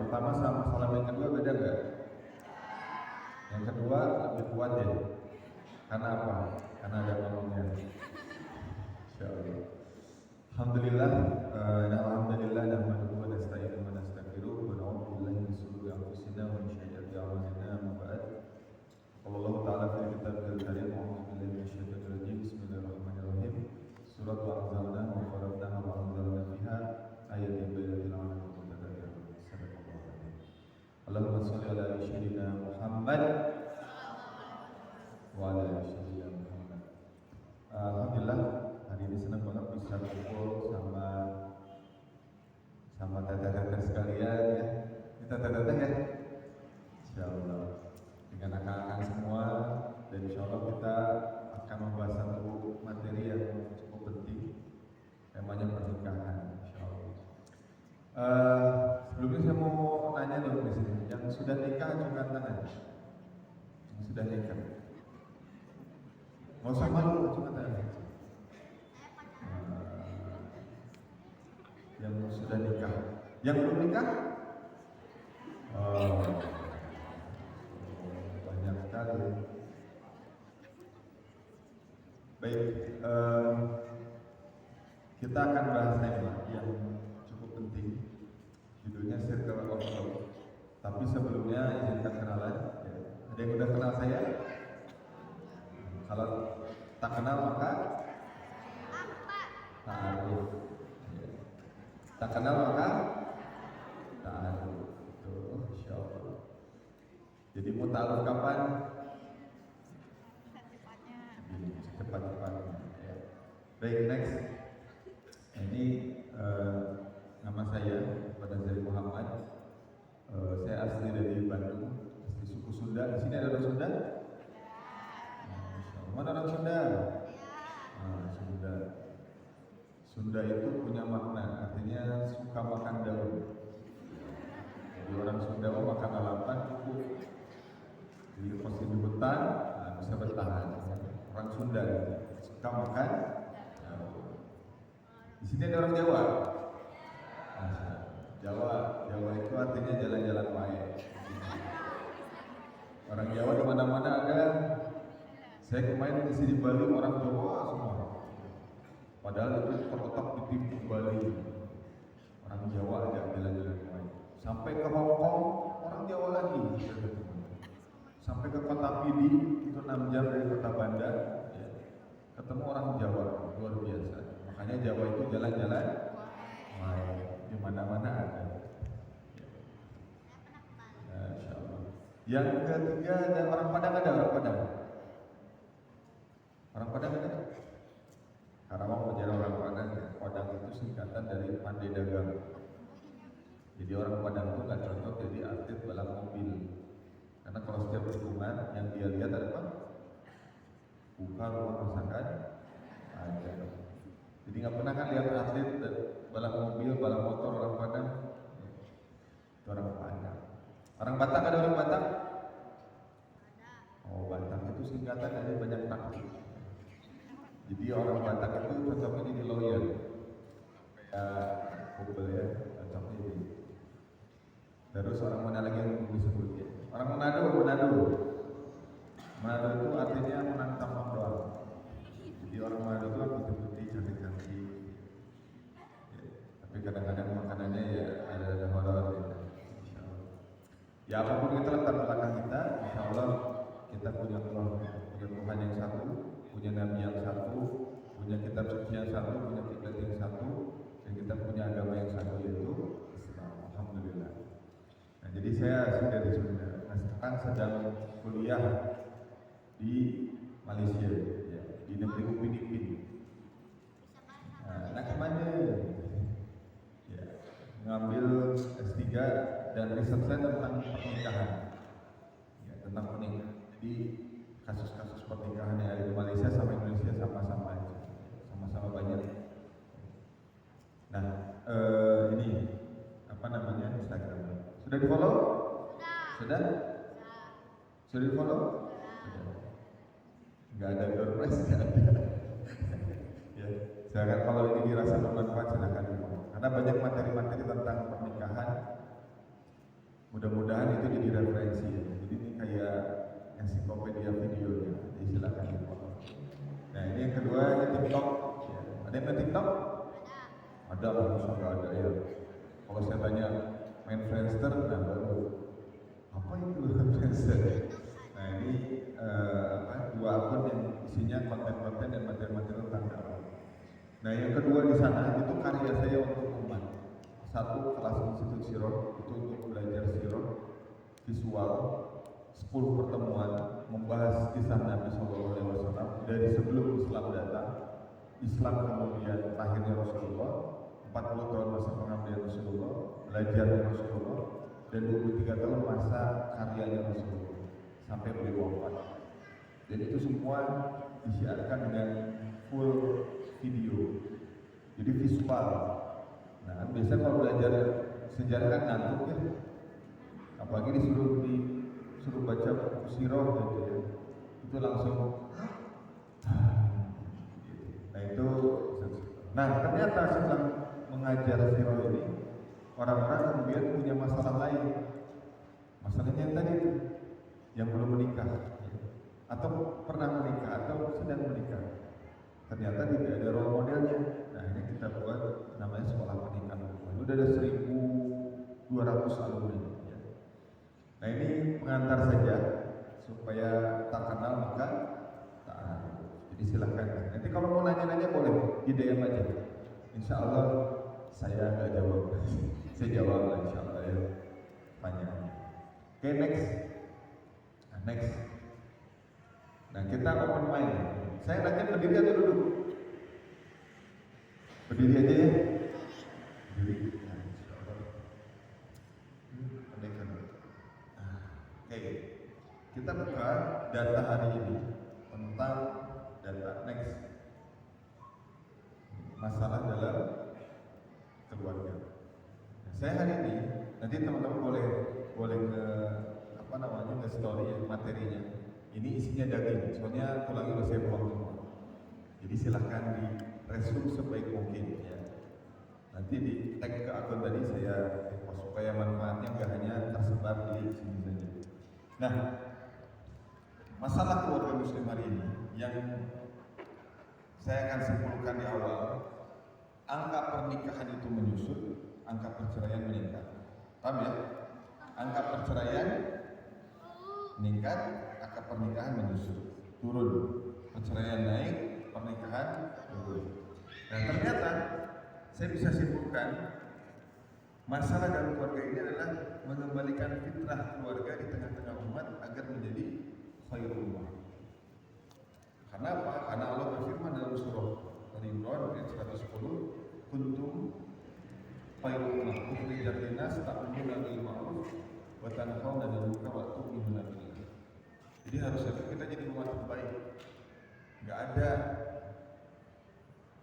pertama sama salam yang kedua beda nggak? Yang kedua lebih kuat ya. Karena apa? Karena ada ngomongnya. Insyaallah. Alhamdulillah, alhamdulillah nahmaduhu wa nasta'inuhu wa nastaghfiruh wa na'udzu billahi min shururi anfusina wa min sayyiati a'malina. Amma ba'd. Allah Ta'ala fil kitabil karim, a'udzu billahi minasyaitonir rajim. Bismillahirrahmanirrahim. Surat Al-Anzalna wa faradna wa anzalna fiha ayatin bayyinatin la'allakum tattaqun. Allahumma shalli ala sayyidina Muhammad wa ala ali sayyidina Muhammad. Alhamdulillah hari ini senang banget bisa kumpul sama teteh-teteh sekalian ya. Kita teteh ya. Insyaallah dengan akan semua, dan insyaallah kita akan membahas satu materi yang cukup penting, temanya pernikahan insyaallah. Sebelumnya saya mau nanya dulu di sini, yang sudah nikah angkat tangan. Yang sudah nikah. Mau sama lu angkat tangan. Yang sudah nikah, yang belum nikah, banyak sekali. Baik, kita akan bahas tema yang cukup penting, judulnya Circle of Love. Tapi sebelumnya izinkan kenalan. Ada yang udah kenal saya? Kalau tak kenal maka ta'aruf. Tak kenal maka ta'aruf. Insyaallah. Jadi mau ta'aruf kapan? Cepat-cepatnya. Ya. Baik, next. Ini nama saya Badazari Muhammad. Saya asli dari Bandung, asli suku Sunda. Di sini ada orang Sunda? Mana orang Sunda? Sunda. Sunda itu punya makna, artinya suka makan daun. Jadi orang Sunda mau makan lalapan cukup. Jadi pasti di hutan, bisa bertahan. Orang Sunda suka makan daun. Di sini ada orang Jawa. Jawa itu artinya jalan-jalan wae. Orang Jawa di mana-mana ada. Saya kemarin di sini Bali orang Jawa semua. Padahal itu terletak di timur Bali. Orang Jawa ada jalan-jalan wae. Sampai ke Hong Kong orang Jawa lagi. Sampai ke Kota Pidi itu 6 jam dari Kota Bandar. Ya. Ketemu orang Jawa luar biasa. Makanya Jawa itu jalan-jalan wae. Di mana-mana ada. Insyaallah. Yang ketiga ada orang Padang, ada orang Padang. Orang Padang ada? Karawang menjadi orang Padang. Padang itu singkatan dari Pandai Dagang. Jadi orang Padang itu nggak cocok jadi atlet balap mobil. Karena kalau setiap tikungan yang dia lihat ada apa? Buka rumah masakan ada. Jadi nggak pernah kan lihat atlet balap mobil, balap motor orang Padang. Itu orang Padang. Orang Batak ada orang Batak? Oh, Batak itu singkatan dari banyak taktik. Jadi orang Batak itu cocoknya jadi lawyer. Kayak Google ya, cocoknya jadi. Terus orang mana lagi yang disebut ya? Orang Manado itu artinya menantang doang. Jadi orang Manado itu putih-putih, cantik-cantik. Tapi kadang-kadang makanannya ya ada horor ya. Ya apapun itu latar belakang kita, insyaallah kita punya Tuhan yang satu, punya Nabi yang satu, punya kitab suci yang satu, punya kiblat yang satu, dan kita punya agama yang satu yaitu Islam. Alhamdulillah. Nah, jadi saya asli dari Sunda. Nah, sekarang sedang kuliah di Malaysia, ya, di negeri Upin Ipin. Nah, kemana? Ya, ngambil S3 dan riset saya tentang pernikahan. Ya, tentang pernikahan. Jadi kasus-kasus pernikahan yang ada di Malaysia sama Indonesia sama-sama aja, sama-sama banyak. Nah, ini apa namanya Instagram? Sudah di follow? Sudah? Sudah di follow? Sudah. Nggak ada door prize, nggak ada. Ya, silakan kalau ini dirasa bermanfaat silakan di follow. Karena banyak materi-materi tentang pernikahan Mudah-mudahan itu jadi referensi ya. Jadi ini kayak ensiklopedia videonya. Jadi silakan difollow. Nah ini yang kedua ini TikTok. Ya. Ada yang main TikTok? Ada, bagus nggak ada ya. Kalau saya tanya main Friendster, nah baru apa itu Friendster? Nah ini dua akun yang isinya konten-konten dan materi-materi tentang dakwah. Nah yang kedua di sana itu karya saya untuk umat. Satu kelas Institut Sirot itu untuk belajar Sirot visual, 10 pertemuan membahas kisah Nabi SAW dari sebelum Islam datang, Islam kemudian lahirnya Rasulullah, 40 tahun masa pengabdian Rasulullah, belajarnya Rasulullah, dan 23 tahun masa karyanya Rasulullah sampai beliau wafat. Dan itu semua disiarkan dengan full video, jadi visual. Nah, biasanya kalau belajar sejarah kan ngantuk ya, apalagi disuruh baca buku sirah gitu ya, itu langsung. Nah itu, nah ternyata setelah mengajar sirah ini, orang-orang kemudian punya masalah lain. Masalahnya yang tadi itu, yang belum menikah, atau pernah menikah, atau sedang menikah. Ternyata tidak ada role modelnya. Nah ini kita buat namanya sekolah pernikahan. Udah ada 1.200 alumni ya. Nah ini pengantar saja supaya tak kenal maka tak kenal. Jadi silahkan. Nanti kalau mau nanya-nanya boleh di DM aja. Insya Allah saya nggak jawab. Saya jawab lah insya Allah ya. Banyak. Oke, next. Next. Nah kita open mind. Saya nanya berdiri atau duduk? Berdiri aja ya. Berdiri. Nah, insya Allah. Oke. Kita buka data hari ini tentang data next. Masalah dalam keluarga. Nah, saya hari ini nanti teman-teman boleh ke story ya materinya. Ini isinya daging, soalnya tulangnya udah saya buang semua. Jadi silahkan di resume sebaik mungkin ya. Nanti di tag ke akun tadi saya post supaya manfaatnya nggak hanya tersebar di sini saja. Nah, masalah keluarga muslim hari ini yang saya akan simpulkan di awal, angka pernikahan itu menyusut, angka perceraian meningkat. Paham ya? Angka perceraian meningkat, angka pernikahan menyusut, turun. Perceraian naik, pernikahan turun. Dan ternyata saya bisa simpulkan masalah dalam keluarga ini adalah mengembalikan fitrah keluarga di tengah-tengah umat agar menjadi khairul ummah. Karena apa? Karena Allah berfirman dalam surah Al-Imran ayat 110, kuntum khairul ummah ukhrijat linnas ta'muruna bil ma'ruf wa tanhauna 'anil munkar wa tu'minuna billah. Jadi harusnya kita jadi umat terbaik. Enggak ada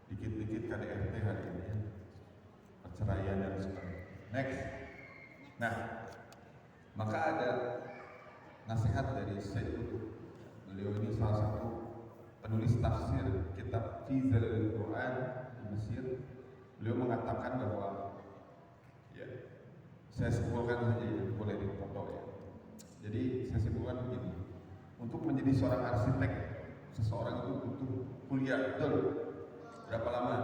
dikit-dikit KDRT hari ini ya. Perceraian dan sebagainya. Next. Nah, maka ada nasihat dari Syekh Qutb. Beliau ini salah satu penulis tafsir kitab Fi Zalil Quran di Mesir. Beliau mengatakan bahwa ya, saya simpulkan saja ya, boleh dipotong ya. Jadi saya simpulkan begini. Untuk menjadi seorang arsitek, seseorang itu butuh kuliah, betul? Berapa lama?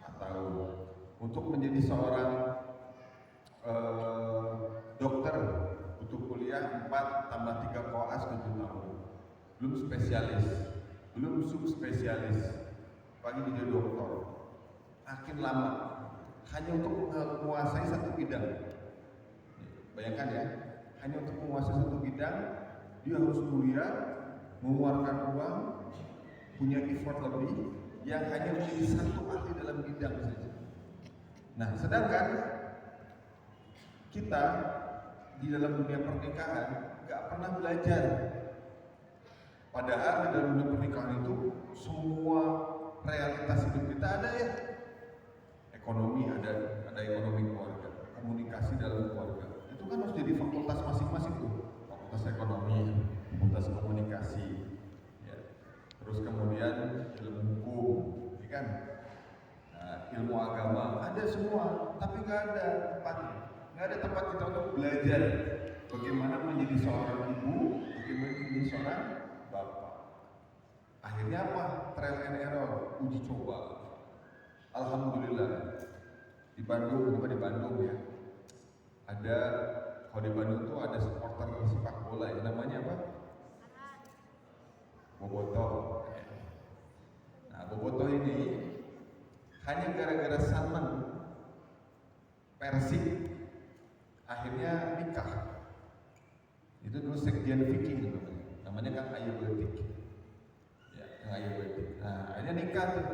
Atau untuk menjadi seorang dokter butuh kuliah 4 tambah 3 koas 7 tahun. Belum spesialis, belum subspesialis, pagi jadi dokter. Makin lama, hanya untuk menguasai satu bidang. Bayangkan ya, hanya untuk menguasai satu bidang, dia harus kuliah, mengeluarkan uang, punya effort lebih, yang hanya menjadi satu ahli dalam bidang saja. Nah, sedangkan kita di dalam dunia pernikahan gak pernah belajar. Padahal di dalam dunia pernikahan itu semua realitas hidup kita ada ya. Ekonomi ada ekonomi keluarga, komunikasi dalam keluarga. Itu kan harus jadi fakultas masing-masing tuh. Fakultas ekonomi, fakultas komunikasi, ya. Terus kemudian ilmu hukum, ya kan? Nah, ilmu agama ada semua, tapi nggak ada tempatnya. nggak ada tempat kita untuk belajar bagaimana menjadi seorang ibu, bagaimana menjadi seorang bapak. Akhirnya apa? Trial and error, uji coba. Alhamdulillah di Bandung, di Bandung ya, ada, kalau di Bandung tuh ada supporter sepak bola yang namanya apa? Bobotoh. Nah, Bobotoh ini hanya gara-gara senang Persib akhirnya nikah. Itu dulu sekjen Viking namanya Kang Ayu Betik. Ya, Kang Ayu Betik. Nah, akhirnya nikah tuh.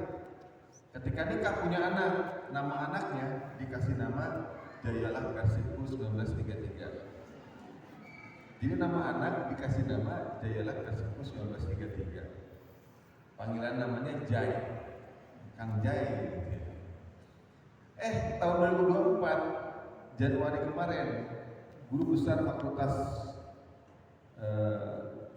Ketika nikah punya anak, nama anaknya dikasih nama Jayalah Persibku 1933. Jadi nama anak dikasih nama Jayalah Persibku 1933. Panggilan namanya Jai, Kang Jai. Tahun 2024 Januari kemarin, guru besar Fakultas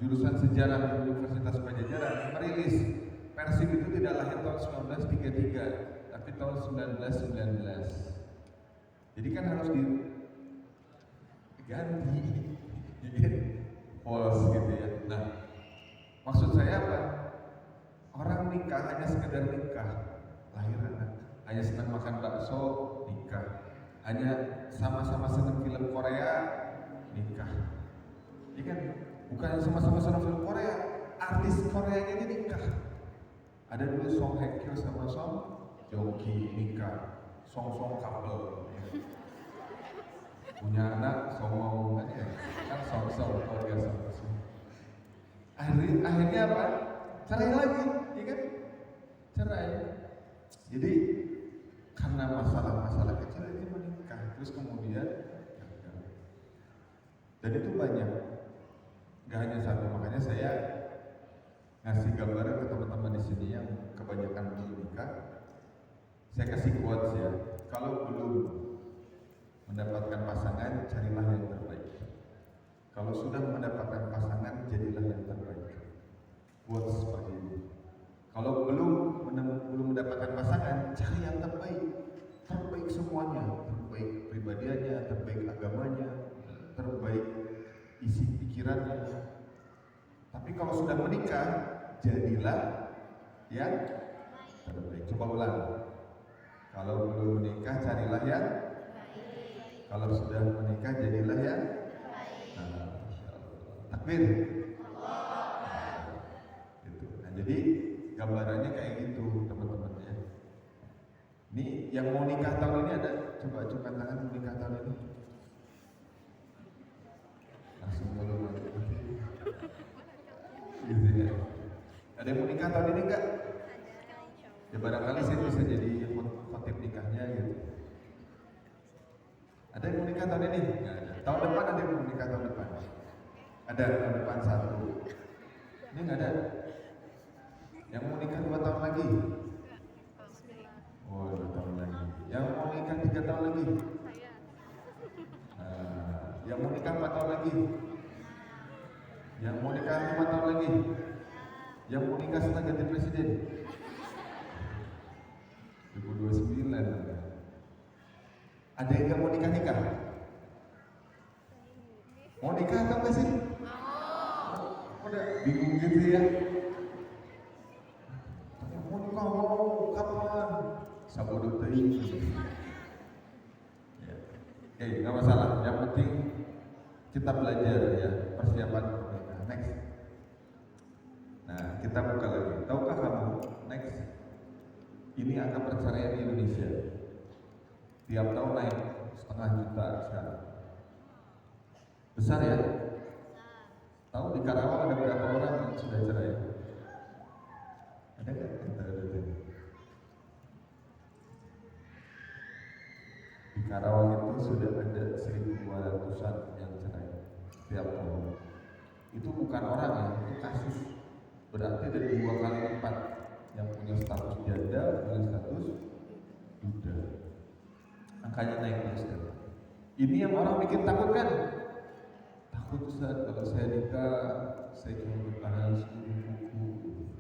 Jurusan Sejarah Universitas Padjadjaran merilis Persib itu tidak lahir tahun 1933, tapi tahun 1919. Jadi kan harus diganti, false gitu ya. Nah, maksud saya apa? Orang nikah hanya sekedar nikah, lahir anak. Hanya senang makan bakso, nikah. Hanya sama-sama senang film Korea, nikah. Ini kan bukan sama-sama senang film Korea, artis Koreanya ini nikah. Ada dulu Song Hye Kyo sama Song Joong Ki nikah, Song couple. Ya. Punya anak Songong aja, kan Song keluarga Song. Akhirnya apa? Cerai lagi, ya kan? Cerai. Jadi karena masalah-masalah kecil ini menikah, terus kemudian gagal. Dan itu banyak, gak hanya satu. Makanya saya ngasih gambaran ke teman-teman di sini yang kebanyakan belum nikah. Saya kasih quotes ya. Kalau belum mendapatkan pasangan, carilah yang terbaik. Kalau sudah mendapatkan pasangan, jadilah yang terbaik. Quotes seperti ini. Kalau belum mendapatkan pasangan, cari yang terbaik. Terbaik semuanya, terbaik pribadiannya, terbaik agamanya, terbaik isi pikirannya. Tapi kalau sudah menikah, jadilah yang terbaik. Coba ulang. Kalau belum menikah, carilah yang terbaik. Kalau sudah menikah, jadilah yang terbaik. Takbir. Gitu. Nah, jadi gambarannya kayak gitu, teman-teman ya. Ini yang mau nikah tahun ini ada, coba angkat tangan mau nikah tahun ini. Langsung belum ada. Gitu ya. Ada yang mau nikah tahun ini enggak? Ya barangkali saya bisa jadi khotib nikahnya gitu. Ada yang mau nikah tahun ini? Enggak ada. Tahun depan ada yang mau nikah tahun depan? Ada, tahun depan satu. Ini enggak ada. Yang mau nikah 2 tahun lagi? Oh, 2 tahun lagi. Yang mau nikah 3 tahun lagi? Yang mau nikah 4 tahun lagi? Yang mau nikah 5 tahun lagi? Yang mau nikah setelah ganti presiden? 2029. Ada yang gak mau nikah? Mau nikah atau enggak sih? Udah bingung gitu ya. Mau nikah mau kapan? Sabodo teuing. Ya. Nggak masalah. Yang penting kita belajar ya persiapan pernikahan. Next. Nah, kita buka lagi. Tahukah kamu? Next. Ini angka perceraian di Indonesia. Tiap tahun naik 1,5 juta sekarang. Besar ya? Tahu di Karawang ada berapa orang yang sudah cerai? Ada nggak? Ada. Di Karawang itu sudah ada 1.200-an yang cerai tiap tahun. Itu bukan orang ya, itu kasus. Berarti ada 2 kali lipat yang punya status janda, punya status duda. Angkanya naik terus kan. Ini yang orang bikin takut kan? Takut Ustaz, kalau saya nikah, saya cuma bertahan 10 buku.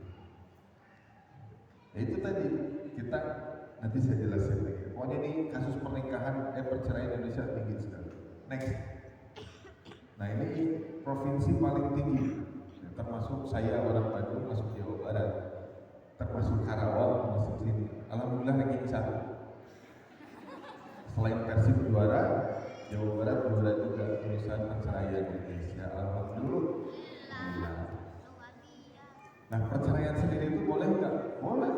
Ya itu tadi, kita nanti saya jelasin lagi. pokoknya ini kasus pernikahan perceraian Indonesia tinggi sekali. Next. Nah ini provinsi paling tinggi, termasuk saya orang Bandung masuk Jawa Barat, termasuk Karawang masuk sini. Alhamdulillah ranking 1. Selain Persib juara, Jawa Barat juara juga urusan perceraian Indonesia. Alhamdulillah. Nah perceraian sendiri itu boleh nggak? Boleh.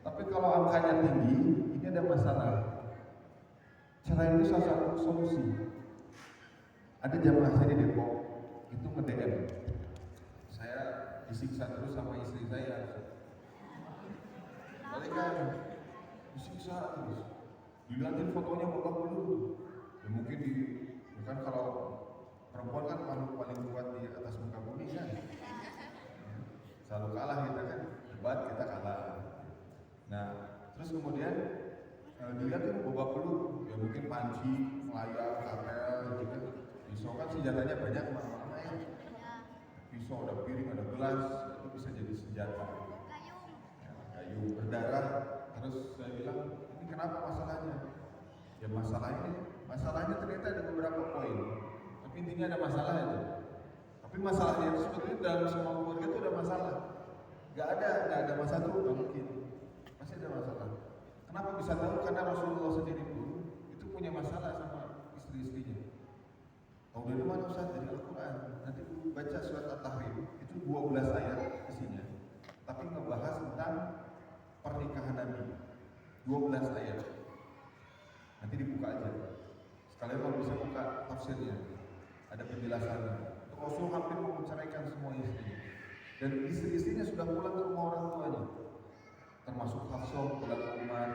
Tapi kalau angkanya tinggi, ini ada masalah. Cerai itu salah satu solusi. Ada jamaah saya di Depok, itu nge-DM. Saya disiksa terus sama istri saya. Balik kan, disiksa terus. Dilihatin fotonya babak belur. Ya mungkin kan kalau perempuan kan makhluk paling kuat di atas muka bumi kan. Selalu kalah kita kan, debat kita kalah. Nah, terus kemudian dilihatin babak belur. Ya mungkin panci, layar, kapel, gitu kan. Pisau kan senjatanya banyak mana-mana ya. Pisau, ada piring, ada gelas, itu bisa jadi senjata. Ya, kayu berdarah. Terus saya bilang, ini kenapa masalahnya? Ya masalahnya ternyata ada beberapa poin. Tapi intinya ada masalah itu. Tapi masalahnya itu sebetulnya dalam semua keluarga itu ada masalah. Gak ada masalah tuh, gak mungkin. Pasti ada masalah. Kenapa bisa tahu? Karena Rasulullah sendiri pun itu punya masalah sama istri-istrinya. Tahu dari mana Ustaz? Dari Al-Quran. Nanti baca surat At-Tahrim, itu 12 ayat isinya. Tapi ngebahas tentang pernikahan Nabi. 12 ayat. Nanti dibuka aja. Sekalian kalau bisa buka tafsirnya. Ada penjelasannya. Rasul hampir mau menceraikan semua istri. Dan istri-istrinya sudah pulang ke rumah orang tuanya. Termasuk Hafsah pulang ke Umar,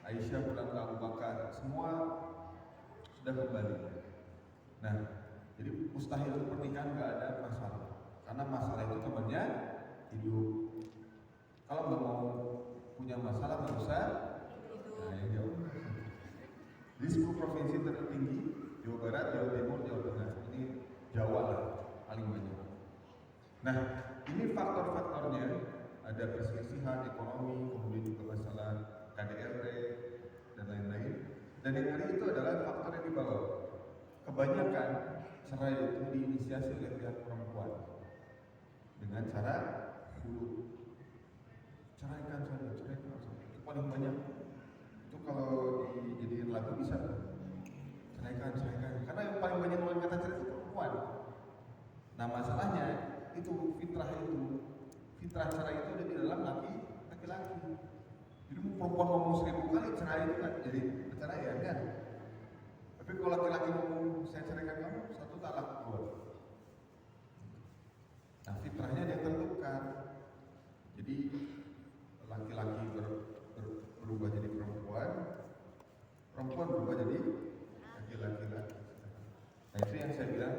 Aisyah pulang ke Abu Bakar. Semua sudah kembali. Nah, jadi mustahil untuk pernikahan nggak ada masalah, karena masalah itu temannya hidup. Kalau nggak mau punya masalah nggak usah. Nah, yang jauh. Di 10 provinsi tertinggi, Jawa Barat, Jawa Timur, Jawa Tengah, ini Jawa lah paling banyak. Nah, ini faktor-faktornya ada perselisihan ekonomi, kemudian juga masalah KDRT dan lain-lain. Dan yang ngeri itu adalah faktor yang dibawa. Kebanyakan cerai itu diinisiasi oleh pihak perempuan dengan cara dulu ceraikan saja, itu paling banyak. Itu kalau dijadiin lagu bisa ceraikan, karena yang paling banyak mengeluarkan kata cerai itu perempuan. Nah masalahnya itu fitrah cerai itu ada di dalam laki-laki. Jadi perempuan ngomong 1000 kali cerai itu kan jadi perceraian kan. Tapi kalau laki-laki ngomong saya ceraikan kamu, 1 talak keluar. Nah fitrahnya dia tertukar. Jadi laki-laki berubah jadi perempuan berubah jadi laki-laki. Nah itu yang saya bilang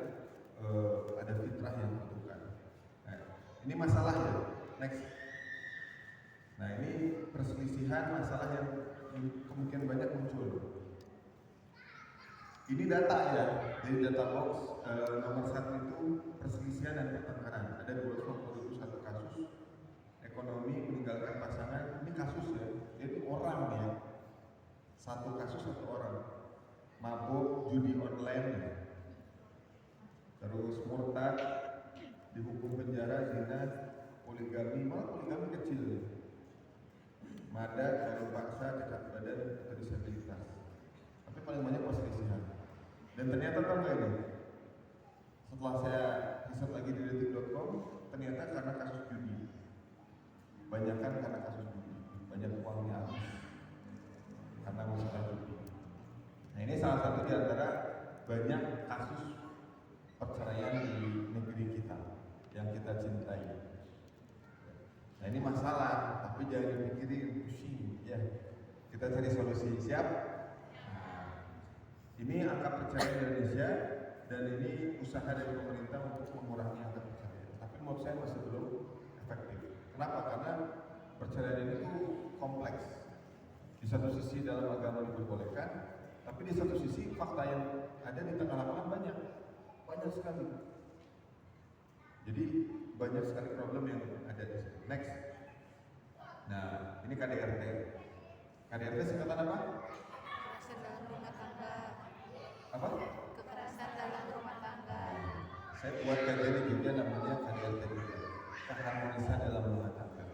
ada fitrah yang tertukar. Nah, ini masalah ya. Next. Nah ini perselisihan masalah yang kemungkinan banyak muncul. Ini data ya, dari data box nomor 1 itu perselisihan dan pertengkaran. Ada 251 kasus. Ekonomi meninggalkan pasangan, ini kasus ya, itu orang ya. 1 kasus 1 orang. Mabuk, judi online ya. Terus murtad, dihukum penjara, zina, poligami, malah poligami kecil ya. Madat, baru paksa, cacat badan, atau disabilitas. Tapi paling banyak perselisihan. Dan ternyata tahu nggak ini? Setelah saya riset lagi di detik.com, ternyata karena kasus judi. Banyakan karena kasus judi, banyak uangnya habis karena masalah judi. Nah ini salah satu di antara banyak kasus perceraian di negeri kita yang kita cintai. Nah ini masalah, tapi jangan dipikirin pusing ya. Kita cari solusi, siap? Ini angka perceraian di Indonesia dan ini usaha dari pemerintah untuk mengurangi angka perceraian. Tapi menurut saya masih belum efektif. Kenapa? Karena perceraian ini tuh kompleks. Di satu sisi dalam agama diperbolehkan, tapi di satu sisi fakta yang ada di tengah lapangan banyak sekali. Jadi banyak sekali problem yang ada di sini. Next. Nah, ini KDRT. KDRT singkatan apa? Kekerasan dalam rumah tangga. Apa? Kekerasan dalam rumah tangga. Saya buat kajian juga namanya KDRT juga, keharmonisan dalam rumah tangga.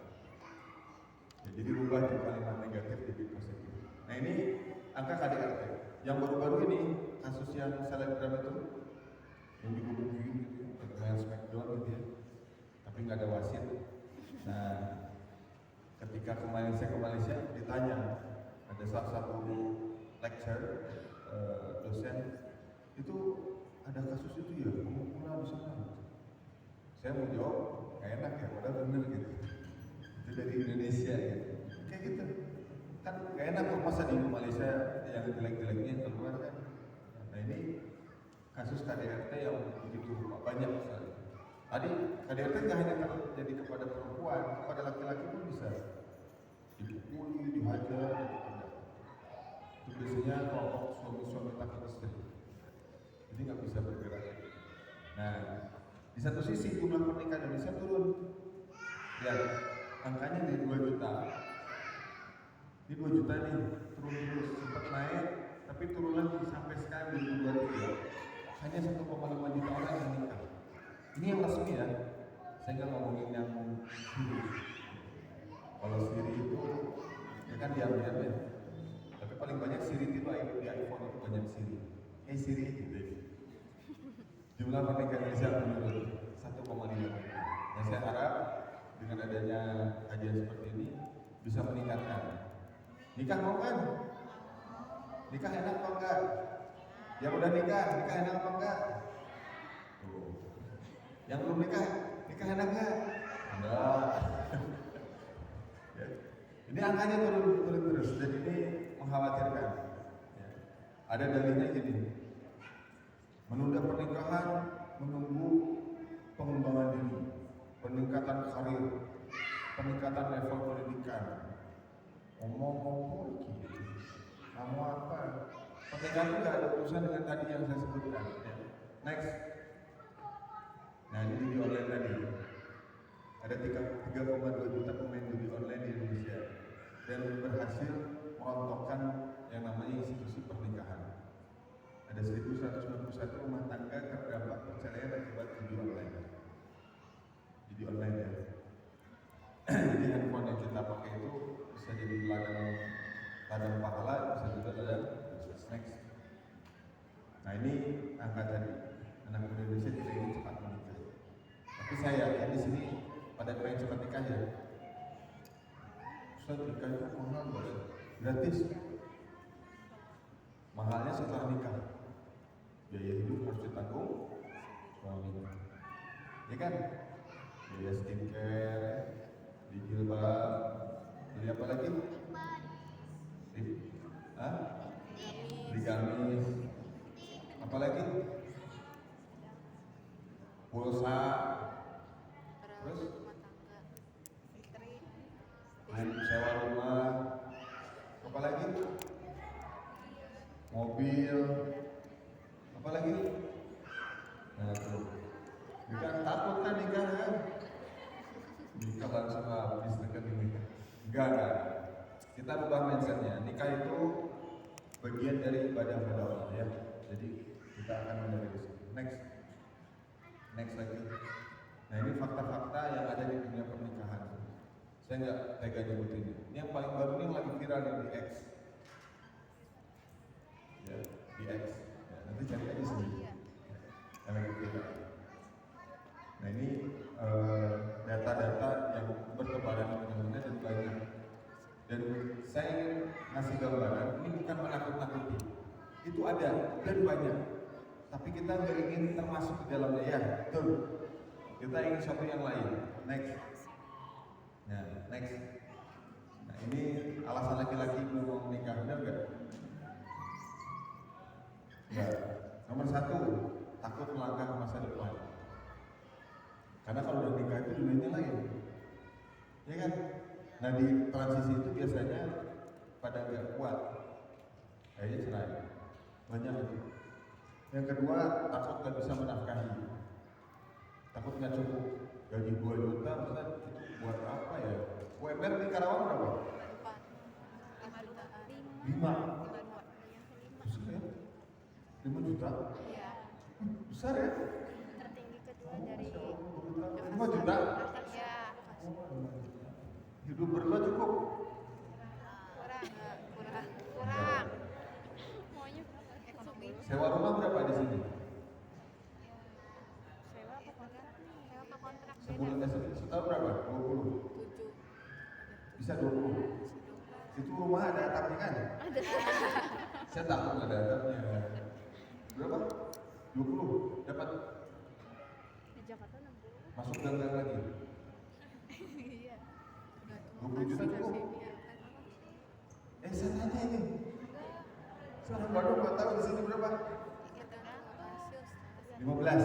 Ya, jadi rubah di kalimat negatif jadi positif. Nah ini angka KDRT. Yang baru-baru ini kasus yang selebgram itu yang digebukin gitu, main smackdown gitu ya, tapi nggak ada wasit. Nah ketika kemarin saya ke Malaysia ditanya, ada salah satu lecture dosen itu ada kasus itu ya, pemukulan di sana. Saya mau jawab, gak enak ya, padahal bener gitu. Itu dari Indonesia gitu. Kayak gitu. Kan gak enak kok masa di Malaysia yang jelek-jeleknya keluar kan. Nah ini kasus KDRT yang begitu banyak sekali. Tadi KDRT gak hanya terjadi kepada perempuan, kepada laki-laki pun bisa dipukuli, dihajar, itu biasanya kelompok suami-suami takut istri. Jadi nggak bisa bergerak. Nah, di satu sisi jumlah pernikahan Indonesia turun. Ya, angkanya di 2 juta. Ini 2 juta nih, turun terus, sempat naik, tapi turun lagi sampai sekarang di 2023. Hanya 1,5 juta orang yang menikah. Ini yang resmi ya. Saya nggak ngomongin yang siri. Kalau siri itu, ya kan diam-diam ya. Tapi paling banyak siri itu di iPhone itu banyak siri. Siri gitu. Jumlah pernikahan Indonesia menurun 1,5 juta. Nah, saya harap dengan adanya kajian seperti ini bisa meningkatkan. Nikah mau kan? Nikah enak apa enggak? Yang udah nikah enak apa enggak? Tuh. Yang belum nikah enak enggak? Enggak. Ya. Ini angkanya turun terus dan ini mengkhawatirkan. Ya. Ada dalilnya gini. Menunda pernikahan menunggu pengembangan diri, peningkatan karir, peningkatan level pendidikan. Ngomong gitu. Kamu apa? Pernikahan itu gak ada urusan dengan tadi yang saya sebutkan. Next. Nah ini judi online tadi. Ada 3,2 juta pemain judi online di Indonesia dan berhasil merontokkan yang namanya institusi pernikahan. Ada 1.191 rumah tangga terdampak perceraian akibat judi online. Judi online ya. Jadi handphone yang kita pakai itu bisa jadi ladang pahala, bisa juga ladang next. Nah ini angka tadi, anak muda Indonesia tidak ingin cepat menikah. Tapi saya yakin di sini pada pengen cepat nikah ya. Ustaz nikah itu mahal bos, gratis. Mahalnya setelah nikah. Biaya hidup harus ditanggung suami. Ya kan? Biaya skincare, di jilbab, beli apa lagi? Beli gamis, apa lagi? Pulsa, terus sewa rumah, apa lagi? Mobil, apa lagi? Nah tuh, nikah takut kan nikah kan? Nikah langsung habis rekening. Enggak. Kita rubah mindsetnya. Nikah itu bagian dari ibadah pada Allah ya. Jadi kita akan menjaga di sini. Next lagi. Nah ini fakta-fakta yang ada di dunia pernikahan. Saya nggak tega nyebutin. Ini yang paling baru ini yang lagi viral di X. Ya, di X. Ya, nanti cari aja sendiri. Yang lagi viral. Nah ini data-data yang bertebaran di mana-mana dan banyak. Dan saya ingin ngasih gambaran, ini bukan menakut-nakuti. Itu ada dan banyak. Tapi kita nggak ingin termasuk di dalamnya ya, betul. Kita ingin satu yang lain. Next. Nah ini alasan laki-laki belum mau menikah, benar nggak? Enggak. Nomor 1, takut melangkah ke masa depan. Karena kalau udah nikah itu dunianya lain, ya kan? Nah di transisi itu biasanya pada nggak kuat, akhirnya cerai. Banyak itu. Yang kedua, takut nggak bisa menafkahi, takut nggak cukup. Gaji 2 juta, misalnya itu buat apa ya? UMR di Karawang berapa? 5 jutaan. 5. Yang kelima. Besar ya? 5 juta? Iya. Besar ya? Tertinggi kedua dari 5 juta? Iya. Hidup berdua cukup? Kurang. Maunya berapa? Ekonomi. Sewa rumah berapa di sini? Sewa apa kontrak nih? Sewa apa kontrak beda? Sebulan setahun berapa? 20. 7. Bisa 20. Itu rumah ada atapnya kan? Ada. Saya takut nggak ada atapnya. Berapa? 20. Dapat Di Jakarta 60. masuk gang-gang lagi. Iya. 20 juta cukup? Iya. Saya tanya ini. Saya orang Bandung nggak tahu di sini berapa? 15.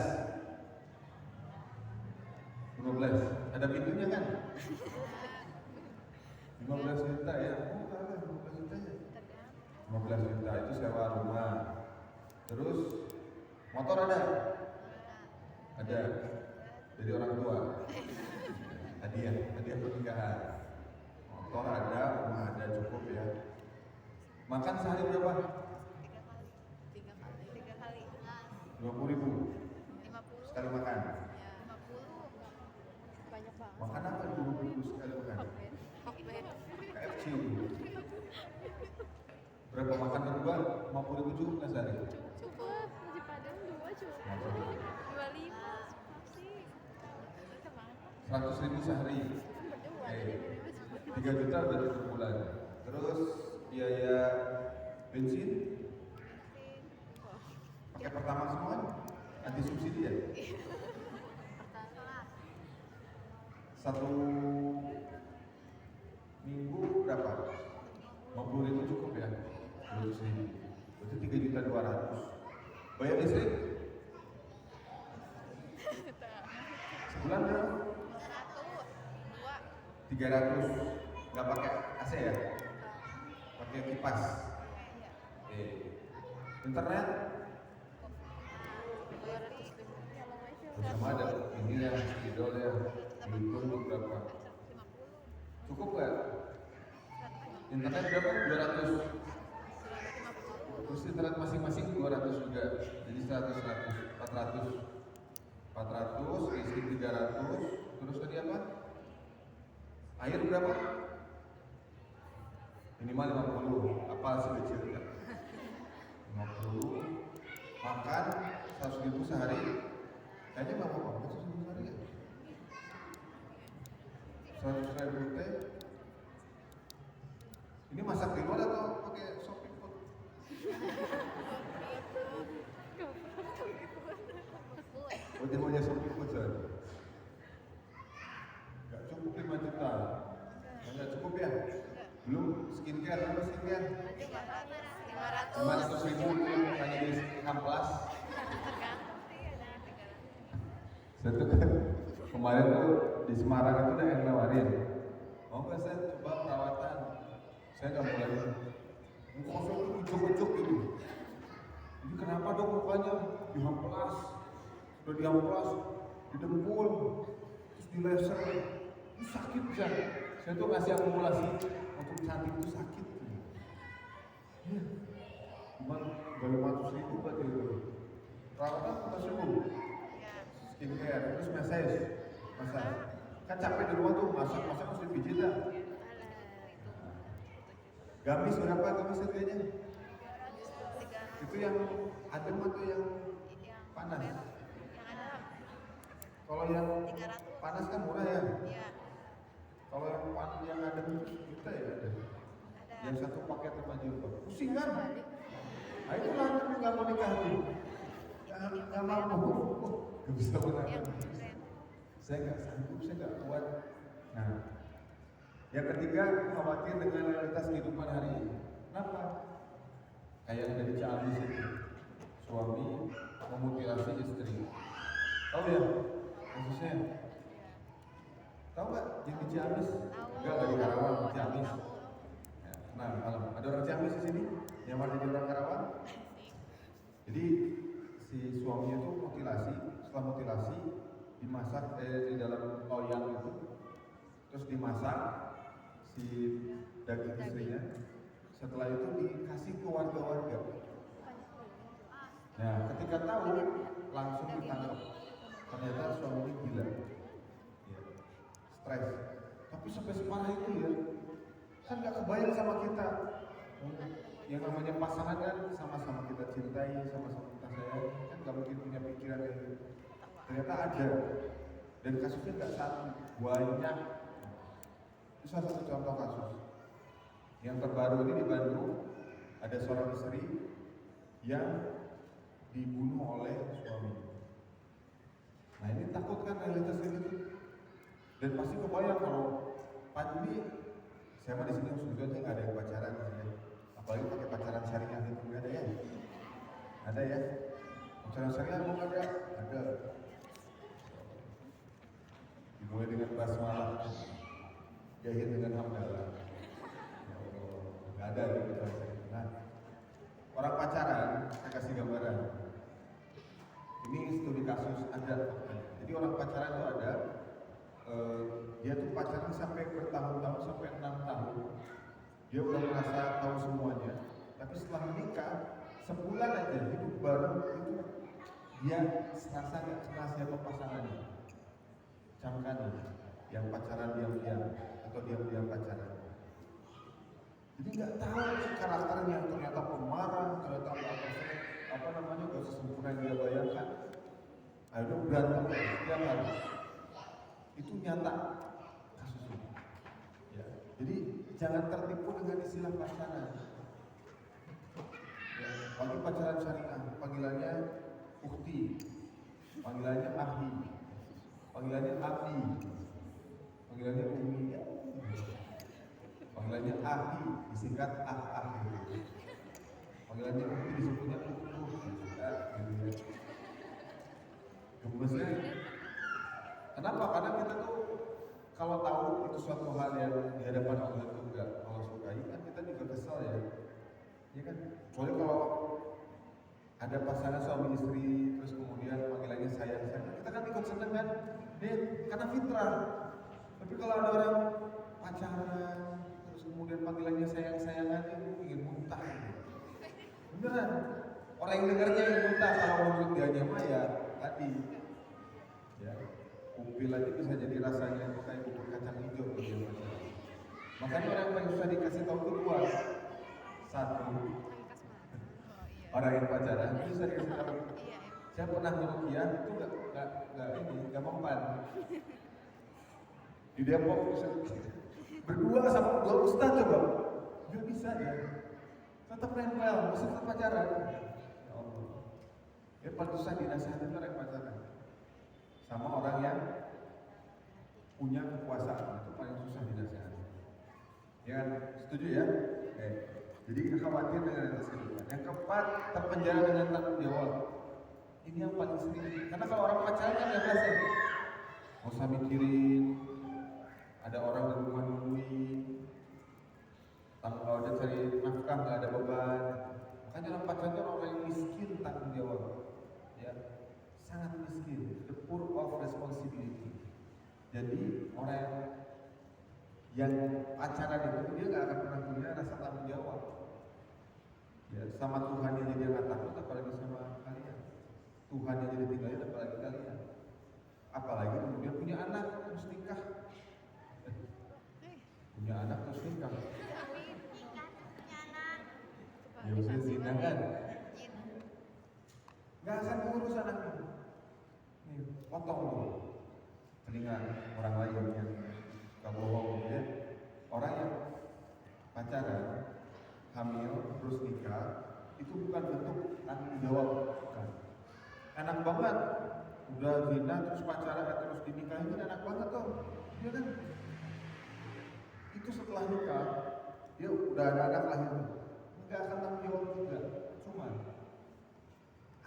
15. Ada pintunya kan? 15 juta ya. Oh, kalah 15 juta ya. 15 juta itu sewa rumah. Terus motor ada? Ada. Dari orang tua. Hadiah pernikahan. Motor ada, rumah ada, cukup ya. Makan sehari berapa? 3 kali. 20.000 50. sekali makan. Ya. 50. Banyak banget. Makan apa 20.000 sekali makan? Hokben. KFC. Berapa makan berdua? 50.000 cukup nggak sehari? Cukup. Nasi Padang 2 cukup. 25 sih. Kemana? 100.000 sehari. Berdua. Jadi 3 juta berarti per bulan. Terus biaya bensin pakai pertama semua anti subsidi ya? Satu minggu berapa? 50.000 cukup ya? 200.000. Berarti 3.200.000. Bayar listrik? Sebulan berapa? 300. Nggak pakai AC ya? Pakai kipas. Oke. Internet? Sama ada ini ya, spidol ya. YouTube berapa? Cukup nggak? Internet berapa? 200. Terus internet masing-masing 200 juga. Jadi 100, 400, listrik 300. Terus tadi apa? Air berapa? Minimal 50. Apa sih kecil ya? 50. Makan 100.000 sehari. Kayaknya nggak apa-apa. 100.000 sehari ya? 100.000 teh. Ini masak di luar atau pakai shopping food? Oh, dia maunya shopping food saja. Gak cukup 5 juta. Nggak cukup ya? Belum skincare, apa skincare? 500.000 hanya di Hamplas. Saya tuh kan kemarin tuh di Semarang itu udah yang nawarin. Mau nggak saya coba perawatan? Saya nggak mulai. Kosong ujuk-ujuk gitu. Ini kenapa dok mukanya dihamplas? Sudah dihamplas, didengkul, terus dilaser. Itu sakit bisa. Saya tuh ngasih akumulasi untuk cantik itu sakit. Ya, cuma 500.000 berarti itu. Perawatan 400.000. Skincare, terus massage. Kan capek di rumah tuh masak mesti pijit dah. Gamis berapa gamis harganya? Itu yang adem atau yang panas? Kalau yang panas kan murah ya? Kalau yang adem itu juta ya ada? Yang satu paket 5 juta. Pusing kan? Nah itulah aku nggak mau nikah tuh. Nggak mampu. Nggak bisa menangkan. Saya nggak sanggup, saya nggak kuat. Nah, yang ketiga khawatir dengan realitas kehidupan hari ini. Kenapa? Kayak yang dari Ciamis itu, suami memutilasi istri. Tahu ya kasusnya? Tahu nggak yang di Ciamis? Enggak dari Karawang, Ciamis. Nah, malam ada orang Ciamis di sini yang mau jadi orang Karawang. Jadi si suaminya itu mutilasi, setelah mutilasi dimasak di dalam loyang itu, terus dimasak si daging istrinya Setelah itu dikasih ke warga-warga. Nah, ketika tahu langsung ditangkap. Ternyata suaminya gila, ya, stres. Tapi sampai separah itu ya, kan nggak kebayang sama kita. Yang namanya pasangan kan sama-sama kita cintai, sama-sama kita sayang, kan nggak mungkin punya pikiran kayak gitu. Ternyata ada, dan kasusnya nggak satu, banyak. Itu salah satu contoh kasus. Yang terbaru ini di Bandung, ada seorang istri yang dibunuh oleh suami. Nah ini takut kan realitas itu, dan pasti kebayang kalau ini saya mah di sini sebetulnya nggak ada yang pacaran ya, apalagi pakai pacaran syariah itu nggak ada ya, ada ya, pacaran syariah mau ada, dimulai dengan basmalah, diakhiri dengan hamdalah, nggak ada di pacaran syariah. Nah orang pacaran, saya kasih gambaran. Ini studi kasus ada. Jadi orang pacaran itu ada, dia tuh pacaran sampai bertahun-tahun, sampai 6 tahun. Dia udah merasa tahu semuanya. Tapi setelah menikah, sebulan aja hidup bareng itu dia serasa nggak kenal siapa pasangannya. Camkan yang pacaran diam-diam atau diam-diam pacaran. Jadi nggak tahu karakternya, ternyata pemarah, ternyata apa namanya gak sesempurna yang dia bayangkan. Akhirnya berantem setiap hari. Itu nyata kasusnya. Ya. Jadi jangan tertipu dengan istilah pacaran. Ya. Bagi pacaran syariah, panggilannya ukti, panggilannya ahi, panggilannya abi, panggilannya umi, panggilannya ahi, disingkat ah. Panggilannya ukti disebutnya Gemasnya. Kenapa? Karena kita tuh kalau tahu itu suatu hal yang di hadapan Allah itu enggak Allah sukai, kan kita juga kesal ya. Ya kan? Kecuali kalau ada pasangan suami istri terus kemudian panggilannya sayang, kita kan ikut seneng kan? Karena fitrah. Tapi kalau ada orang pacaran terus kemudian panggilannya sayang-sayangan, itu ingin muntah. Beneran. Orang yang dengarnya yang muntah, kalau menurut dia mah ya tadi. Ya, upil aja bisa jadi rasanya itu kayak bubur kacang hijau kalau dia pacaran. Makanya orang yang paling susah dikasih tahu itu dua. Satu, orang yang pacaran itu bisa dikasih tahu. Saya pernah ngerukiah itu nggak mempan. Di Depok bisa berdua sama dua ustaz coba, nggak bisa ya. Tetap nempel, bisa tetap pacaran. Ya Allah. Ya paling susah dinasihatin orang yang pacaran. Sama orang yang punya kekuasaan, itu paling susah dinasihatin. Ya kan? Setuju ya? Oke. Jadi khawatir dengan realitas kehidupan. Yang keempat, terpenjara dengan tanggung jawab. Ini yang paling sering. Karena kalau orang pacaran kan biasa. Nggak usah mikirin. Ada orang di rumah nungguin. Kalau dia cari nafkah nggak ada beban. Makanya orang pacaran itu orang yang miskin tanggung jawab. Ya, sangat miskin. The poor of responsibility. Jadi orang yang pacaran itu dia nggak akan pernah punya rasa tanggung jawab. Ya, sama Tuhan yang dia nggak takut, apalagi sama kalian. Tuhan yang jadi tinggalin, apalagi kalian. Apalagi kemudian punya anak terus nikah. Punya anak terus nikah. Ya usia zina kan. Nggak akan diurus anaknya. Nih, potong tuh telinga orang lain yang suka bohong ya. Orang yang pacaran, hamil, terus nikah, itu bukan bentuk tanggung jawab, bukan. Enak banget, udah zina terus pacaran terus dinikahin, kan enak banget tuh, ya kan? Itu setelah nikah, dia udah ada anak lahir, nggak akan tanggung jawab juga, cuma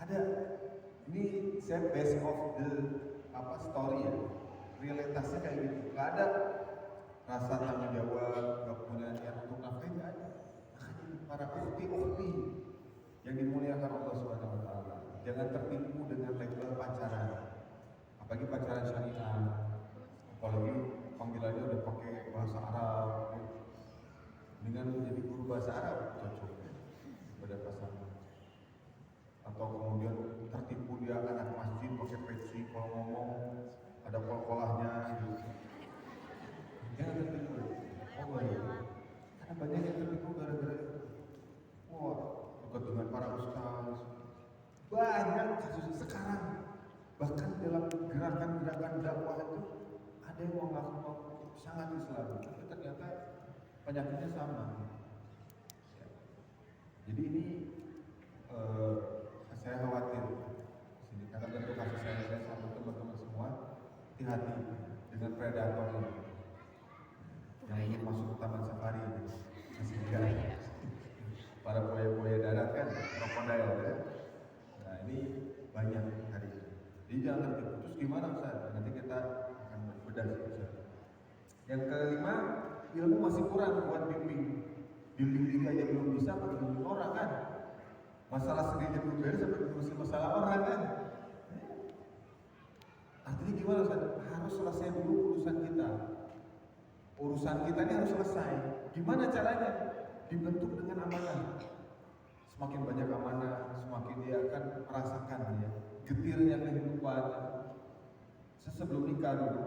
ada. Ini saya base of the story ya, realitasnya kayak gitu, nggak ada rasa tanggung jawab, nggak punya niat untuk nafkah, nggak ada. Makanya para ukti yang dimuliakan Allah Subhanahu Wa Taala, jangan tertipu dengan label pacaran, apalagi pacaran syariah, apalagi panggilannya udah pakai bahasa Arab. dengan menjadi guru bahasa Arab cocok pada pasangan. Atau kemudian tertipu dia anak masjid pakai peci kalau ngomong ada kol-kolahnya gitu. Jangan tertipu. Oh baik. Karena banyak yang tertipu gara-gara itu. Wah, dekat dengan para ustaz. Banyak kasus sekarang. Bahkan dalam gerakan-gerakan dakwah itu ada yang mengaku sangat Islam, tapi ternyata penyakitnya sama. Ya. Jadi ini saya khawatir di sini karena tentu kasus saya sama teman-teman semua hati-hati dengan predator ini yang ingin masuk ke taman safari ini. Sehingga para buaya-buaya darat kan krokodil ya. Nah ini banyak hari ini. Jadi jangan tertipu. Terus gimana Ustaz? Nanti kita akan bedah Ustaz. Yang kelima, ilmu masih kurang buat bimbing. Bimbing diri aja belum bisa, bimbing orang kan. Masalah sendiri belum beres, sampai ngurusin masalah orang kan. Artinya gimana Ustaz? Harus selesai dulu urusan kita. Urusan kita ini harus selesai. Gimana caranya? Dibentuk dengan amanah. Semakin banyak amanah, semakin dia akan merasakan ya getirnya kehidupan. Sebelum nikah dulu,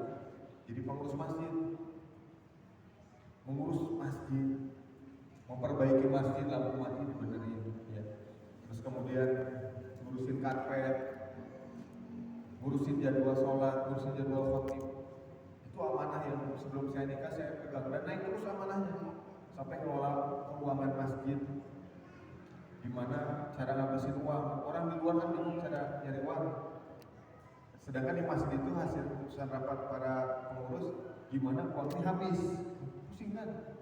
jadi pengurus masjid, mengurus masjid, memperbaiki masjid, lampu mati dibenerin, ya. Terus kemudian ngurusin karpet, ngurusin jadwal sholat, ngurusin jadwal khotib. Itu amanah yang sebelum saya nikah saya pegang dan naik terus amanahnya sampai ngelola keuangan masjid. Gimana cara ngabisin uang? Orang di luar kan bingung cara nyari uang. Sedangkan di masjid itu hasil keputusan rapat para pengurus, gimana uangnya habis, pusing kan?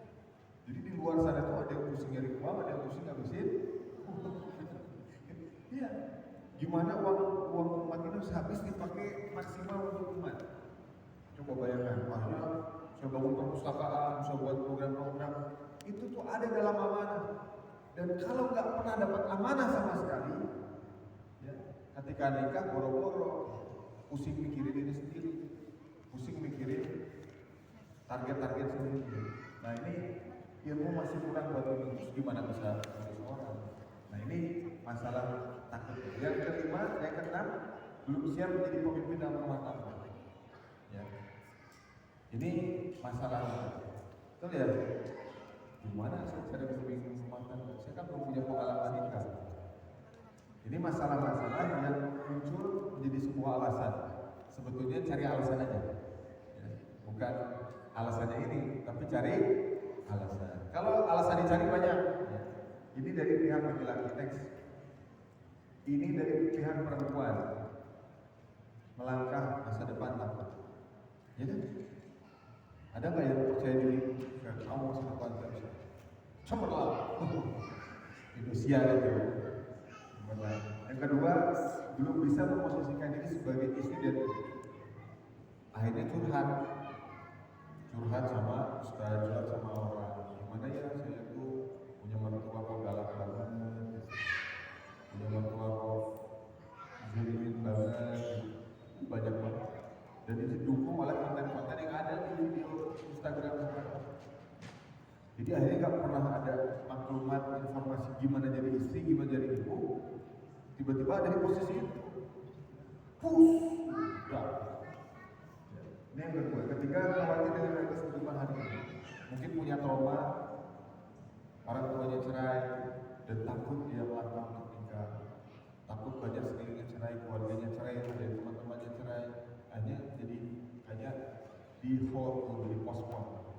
Jadi di luar sana tuh ada yang pusing nyari uang, ada yang pusing ngabisin. Iya. Gimana uang umat ini harus habis dipakai maksimal untuk umat? Coba bayangkan, makanya saya bangun perpustakaan, saya buat program-program, itu tuh ada dalam amanah. Dan kalau nggak pernah dapat amanah sama sekali, ya, ketika nikah boro-boro, pusing mikirin diri sendiri, pusing mikirin target-target sendiri. Nah ini ilmu masih kurang buat ini, terus gimana bisa ngurus orang? Nah ini masalah takut. Yang kelima, yang keenam, belum siap menjadi pemimpin dalam rumah tangga. Ya. Ini masalah. Betul ya? Gimana saya cara bisa bikin rumah tangga? Saya kan belum punya pengalaman nikah. Ini masalah-masalah yang muncul menjadi sebuah alasan. Sebetulnya cari alasan aja, ya, bukan alasannya ini, tapi cari alasan. Kalau alasan dicari banyak, ya. Ini dari pihak laki-laki teks, ini dari pihak perempuan. Melangkah masa depan takut, ya kan? Ada nggak yang percaya diri? Kamu masa depan tak bisa. Cemerlang. Indonesia itu. Yang kedua, belum bisa memposisikan diri sebagai istri dan akhirnya curhat sama ustaz, curhat sama orang. Gimana ya saya tuh punya mertua kok galak banget, punya mertua kok zalimin banget, banyak banget. Dan itu didukung oleh konten-konten yang ada di video Instagram sekarang. Jadi akhirnya nggak pernah ada maklumat informasi gimana jadi istri, gimana jadi ibu. Tiba-tiba ada di posisi itu, udah. Ini yang kedua. Ketiga, khawatir dengan realitas kehidupan hari ini. Mungkin punya trauma, orang tuanya cerai, dan takut dia melangkah untuk nikah. Takut banyak sekelilingnya cerai, keluarganya cerai, ada teman-temannya cerai. Hanya jadi kayak di hold, di postpone.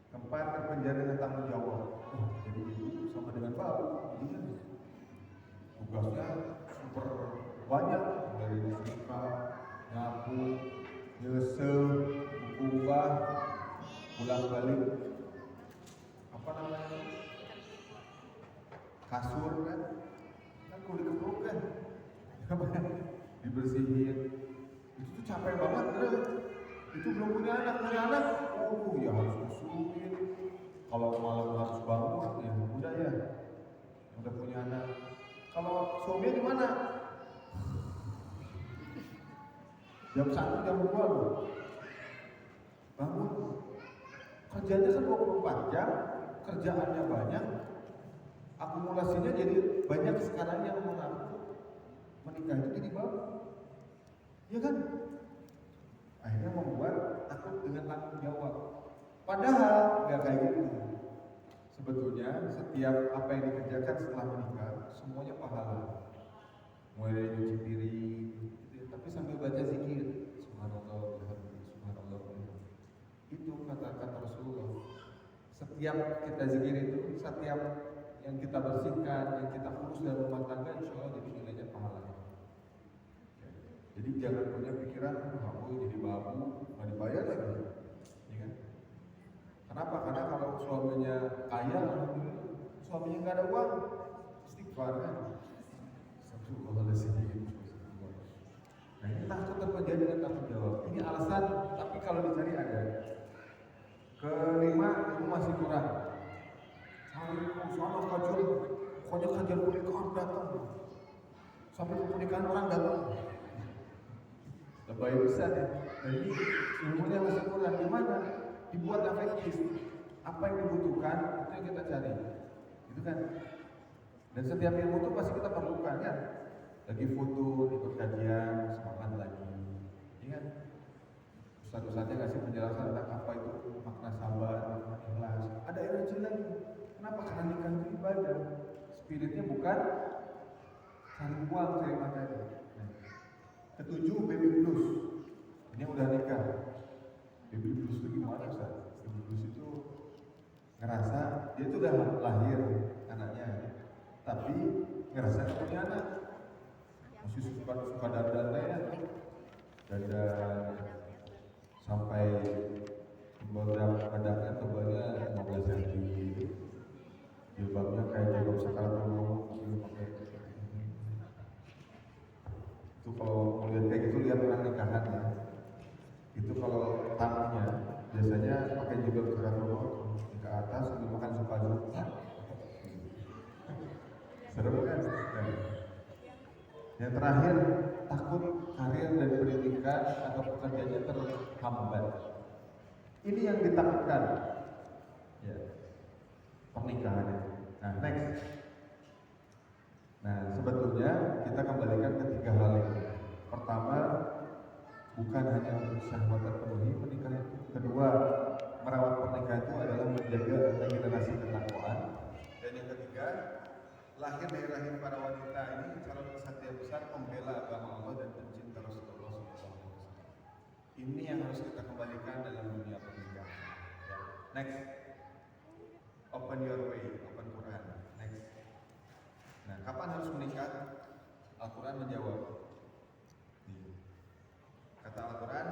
Keempat, terpenjara dengan tanggung jawab. Jadi ibu sama dengan bapak, tugasnya super banyak, dari nyetrika, nyapu, nyesel, ubah, pulang balik, apa namanya, kasur kan kulit kepruk kan, dibersihin, itu tuh capek banget kan? Itu belum punya anak, oh ya harus disuruhin, kalau malam harus bangun, ya udah ya, udah punya anak. Kalau suaminya di mana? Jam 1, jam 2 loh. Bangun. Kerjanya kan 24 jam, kerjaannya banyak, akumulasinya jadi banyak sekarang yang mengaku menikah itu jadi babu. Ya kan? Akhirnya membuat takut dengan tanggung jawab. Padahal nggak kayak gitu. Sebetulnya setiap apa yang dikerjakan setelah menikah semuanya pahala. Mulai dari cuci piring, gitu ya. Tapi sambil baca zikir, subhanallah, subhanallah. Itu kata-kata Rasulullah. Setiap kita zikir itu, setiap yang kita bersihkan, yang kita urus dalam rumah tangga, insya Allah jadi nilainya pahala. Jadi jangan punya pikiran, aku jadi babu, nggak dibayar lagi. Ya kan? Kenapa? Karena kalau suaminya kaya, suaminya nggak ada uang, istighfar kan? Nah ini takut terpencari dengan tanggung jawab. Ini alasan, tapi kalau dicari ada. Kelima, itu masih kurang. Soalnya kajian, pokoknya kajian pernikahan datang. Sampai pernikahan orang datang. Lebih besar ya. Jadi ilmunya masih kurang. Gimana? Dibuat efektif. Apa yang dibutuhkan itu yang kita cari. Itu kan. Dan setiap ilmu itu pasti kita perlukan kan. Lagi foto, ikut kajian, semangat lagi. Ingat. Ustaz-ustaznya ngasih penjelasan tentang apa itu makna sabar, makna ikhlas. Ada energi lagi. Kenapa? Karena nikah itu ibadah. Spiritnya bukan cari uang, cari materi. Ketujuh, baby blues. Ini udah nikah. Baby blues itu gimana, Ustaz? Baby blues itu ngerasa dia itu udah lahir anaknya, tapi ngerasa gak punya anak. Masih suka dandan ya, dandan sampai beberapa kadangnya tebalnya 15 cm, jilbabnya kayak jilbab sekarang pakai. Itu kalau melihat kayak gitu lihat orang nikahan ya. Itu kalau tamunya biasanya pakai jilbab sekarang ke atas sambil makan supa-supa. Seru kan? Yang terakhir, takut karir dan pendidikan atau pekerjaannya terhambat. Ini yang ditakutkan. Ya. Pernikahan itu. Nah, next. Nah, sebetulnya kita kembalikan ke tiga hal ini. Pertama, bukan hanya untuk syahwat terpenuhi pernikahan itu. Kedua, merawat pernikahan itu adalah menjaga regenerasi ketakwaan. Dan yang ketiga, lahir dari rahim para wanita ini calon kesatria besar pembela agama Allah dan pencinta Rasulullah SAW. Ini yang harus kita kembalikan dalam dunia pernikahan. Ya. Next, open your way, open Quran. Next. Nah, kapan harus menikah? Al-Quran menjawab. Kata Al-Quran,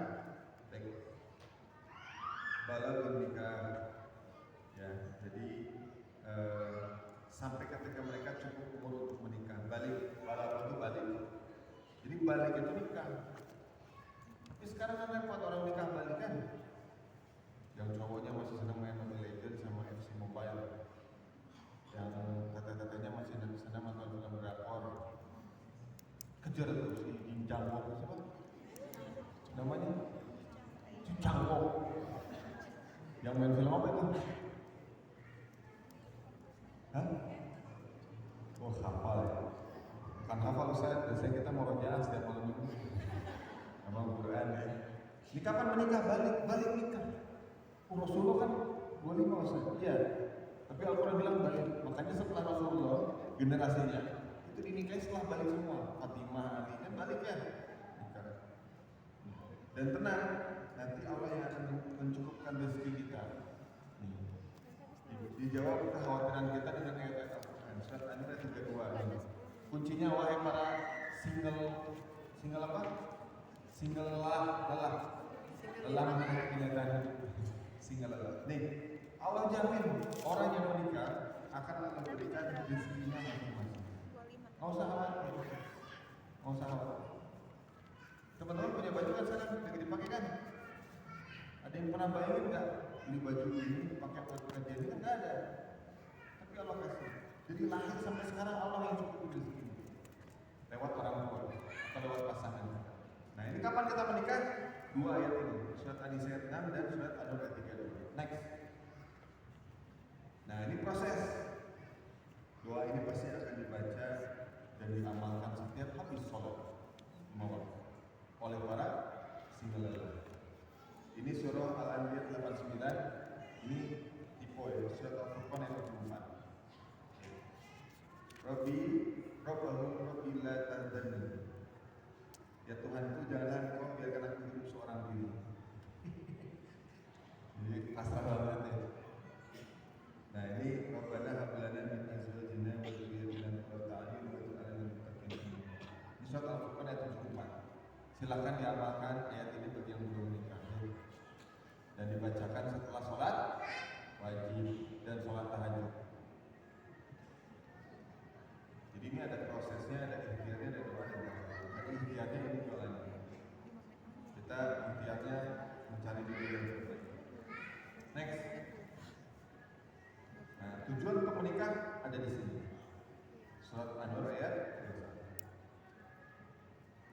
balagul nikah. Ya, jadi sampai ketika mereka cukup umur untuk menikah. Balik, balagul itu balik. Jadi balik itu nikah. Tapi sekarang kan repot orang nikah balik kan? Yang cowoknya masih senang main Mobile Legends sama FC Mobile. Yang kata-katanya masih di sana nonton film drakor. Kejar tuh si Jinjangkok siapa? Namanya Jinjangkok. Yang main film apa itu? Hah? Oh hafal ya? Bukan hafal Ustaz, biasanya kita mau rojaah setiap malam minggu. Abang Quran ya. Ini kapan menikah? Balik nikah. Rasulullah kan 25 Ustaz. Iya. Tapi Al-Quran bilang balik. Makanya setelah Rasulullah generasinya itu dinikahi setelah balik semua. Fatimah, Ali kan balik ya. Nikah. Dan tenang, nanti Allah yang akan mencukupkan rezeki kita. Dijawab kekhawatiran kita dengan ayat-ayat Al-Quran. Surat An-Nisa 32. Kuncinya wahai para single apa? Single lelah kenyataan single lelah. Nih, Allah jamin orang yang menikah akan Allah berikan rezekinya masing-masing. Nggak usah khawatir. Nggak usah khawatir. Teman-teman punya baju kan sekarang lagi dipakai kan? Ada yang pernah bayangin nggak beli baju ini pakai buat kerja ini kan nggak ada. Tapi Allah kasih. Jadi lahir sampai sekarang Allah yang cukup rezeki lewat orang tua atau lewat pasangan. Nah ini kapan kita menikah? Dua ayat ini, surat An-Nisa 6 dan surat An-Nur 32. Next. Nah Nah ini proses. Doa ini pasti akan dibaca dan diamalkan setiap habis sholat 5 waktu oleh para single lelah. Ini surah Al-Anbiya 89. Ini tipe ya, surat Al-Furqan ayat 24. Rabbi la tahzanni. Ya Tuhan itu jangan kau biarkan aku hidup seorang diri. Jadi pasrah banget ya. Nah ini Rabbana hab lana min azwajina wa dhurriyyatina qurrata a'yun waj'alna lil muttaqina. Ini surat Al-Furqan ayat 74. Silakan diamalkan ayat ini bagi yang belum menikah dan dibacakan setelah sholat wajib dan sholat tahajud. Jadi ini ada prosesnya, ada ikhtiarnya, ada doa dan doa. Tapi ikhtiarnya ini jualannya. Kita ikhtiarnya mencari diri yang terbaik. Next. Nah, tujuan untuk menikah ada di sini. Surat An-Nur ayat 21.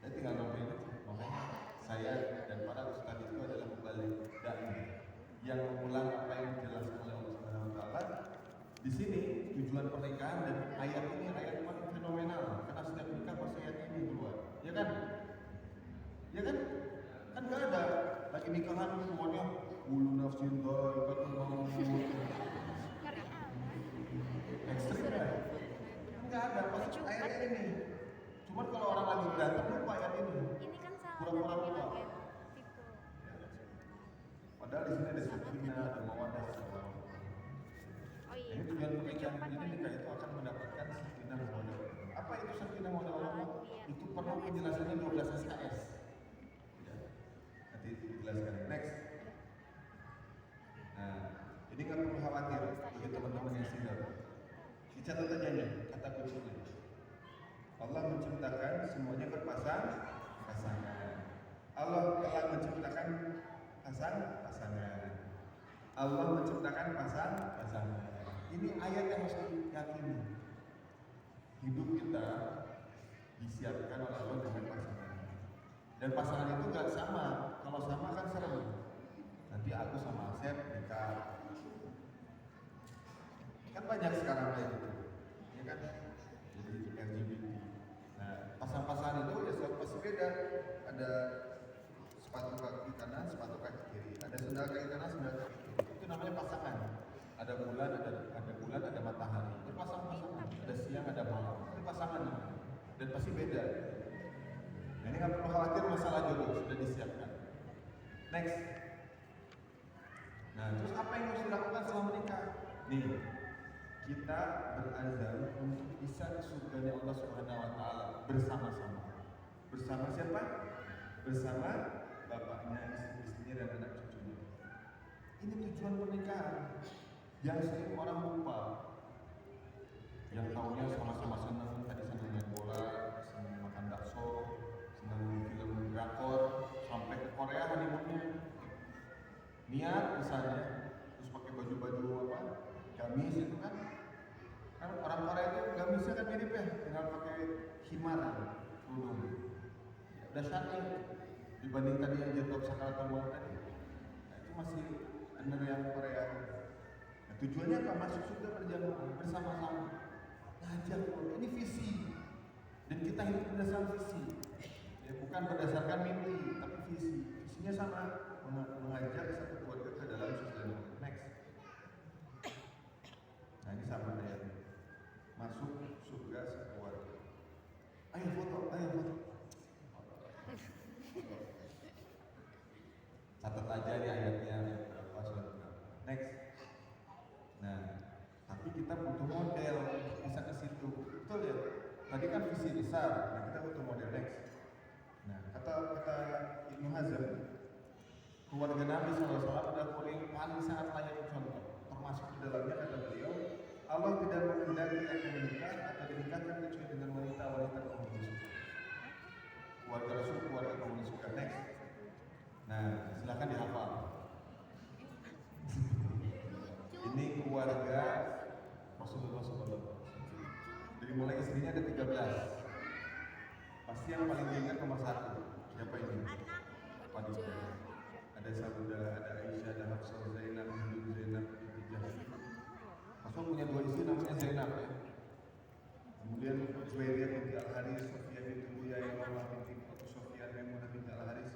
Saya tinggal nomborin aja. Makanya saya dan para ustaz itu adalah mubalik dai yang mengulang apa yang dijelaskan oleh Allah Subhanahu wa taala. Di sini tujuan pernikahan dan ayat ini ayat paling fenomenal karena setiap nikah pasti ayat ini keluar. Ya kan? Ya kan? Kan nggak ada lagi nikahan semuanya bulu nafsin dha'iqatul maut. Ekstrim ya? Enggak ada, pasti ayat ini. Cuman kalau orang lagi berantem lupa ayat ini. Ini kan salah Pura-pura lupa. ya, tipe. Padahal di sini ada sakinah, ada mawaddah. Oh iya. Ini tujuan pernikahan ini nikah itu akan mendapatkan sakinah mawaddah. Apa itu sakinah mawaddah Allah? Itu perlu penjelasannya 12 SKS. Ya. Nanti dijelaskan. Next. Nah, ini nggak perlu khawatir bagi teman-teman yang single. Dicatat aja nih kata kuncinya. Allah menciptakan semuanya berpasangan. Allah telah menciptakan pasangan. Allah menciptakan pasangan. Ini ayat yang harus diyakini. Hidup kita disiapkan oleh Allah dengan pasangan. Dan pasangan itu gak sama. Kalau sama kan serem. Nanti aku sama Asep nikah. Kan banyak sekarang kayak gitu. Ya kan? Jadi LGBT. Nah, pasang-pasangan itu ya pasti beda. Ada sepatu kaki kanan, sepatu kaki kiri. Ada sendal kaki kanan, sendal kaki kiri. Itu namanya pasangan. Ada bulan, ada matahari. Itu pasang-pasangan. Ada siang, ada malam. Itu pasangan. Dan pasti beda. Nah, ini nggak perlu khawatir masalah jodoh, sudah disiapkan. Next. Nah, terus apa yang harus dilakukan setelah menikah? Nih, kita berazam untuk bisa ke surganya Allah Subhanahu wa taala bersama-sama. Bersama siapa? Bersama bapaknya, istri-istrinya dan anak cucunya. Ini tujuan pernikahan. Yang sering orang lupa. Yang taunya sama-sama senang, tadi senang main bola, senang makan bakso, senang film drakor, sampai ke Korea honeymoonnya. Niat misalnya, terus pakai baju-baju apa? Gamis itu kan orang Korea itu gamisnya kan mirip ya, tinggal pakai khimar, kerudung. Ya, udah syar'i dibanding tadi yang jatuh sakaratul maut tadi. Nah, itu masih benar yang Korea. Nah, tujuannya apa? Masuk surga berjamaah bersama-sama. Ngajak, ini visi. Dan kita hidup berdasarkan visi. Ya, bukan berdasarkan mimpi, tapi visi. Visinya sama, mengajak satu keluarga ke dalam surga. Next. Nah, ini sama ayatnya. Masuk surga sekeluarga. Ayo foto. Catat aja nih ayatnya berapa surat berapa. Next. Nah, tapi kita butuh model bisa ke situ. Betul ya? Tadi kan visi besar. Nah, kita butuh model. Next. Nah, kata Ibnu Hazm, keluarga Nabi SAW adalah keluarga yang paling sangat layak contoh. Termasuk di dalamnya kata beliau, Allah tidak menghendaki yang menikah atau dinikahkan kecuali dengan wanita-wanita kaum suka. Keluarga Rasul, keluarga kaum suka. Next. Nah, silakan dihafal. Ini keluarga Rasulullah SAW. Dari mulai istrinya ada 13. Pasti yang paling diingat nomor 1. Siapa ini? Khadijah. Ada Saudah, ada Aisyah, ada Hafsah, Zainab, Hindu, Zainab, Khadijah. Rasul punya dua istri namanya Zainab ya. Kemudian Juwairiyah binti Al-Haris, Sofia binti Huyai, Mawah binti Abu Sofyan, Maimunah binti Al-Haris,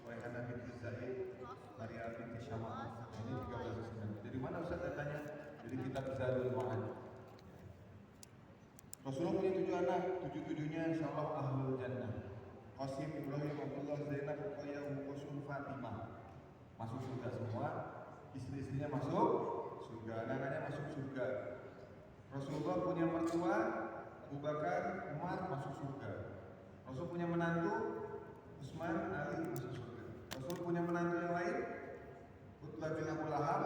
Raihanah binti Zaid, Maria binti Syamah. Ini 13 istri Nabi. Dari mana Ustaz datanya? Dari kitab Zadul Ma'ad. Rasulullah punya 7 anak, 7-7-nya insyaallah ahlul jannah. Qasim, Ibrahim, Abdullah, Zainab, Ruqayyah, Ummu Kulsum, Fatimah. Masuk surga semua, istri-istrinya masuk surga, anak-anaknya masuk surga. Rasulullah punya mertua, Abu Bakar, Umar masuk surga. Rasul punya menantu, Utsman, Ali masuk surga. Rasul punya menantu yang lain, Utbah bin Abu Lahab,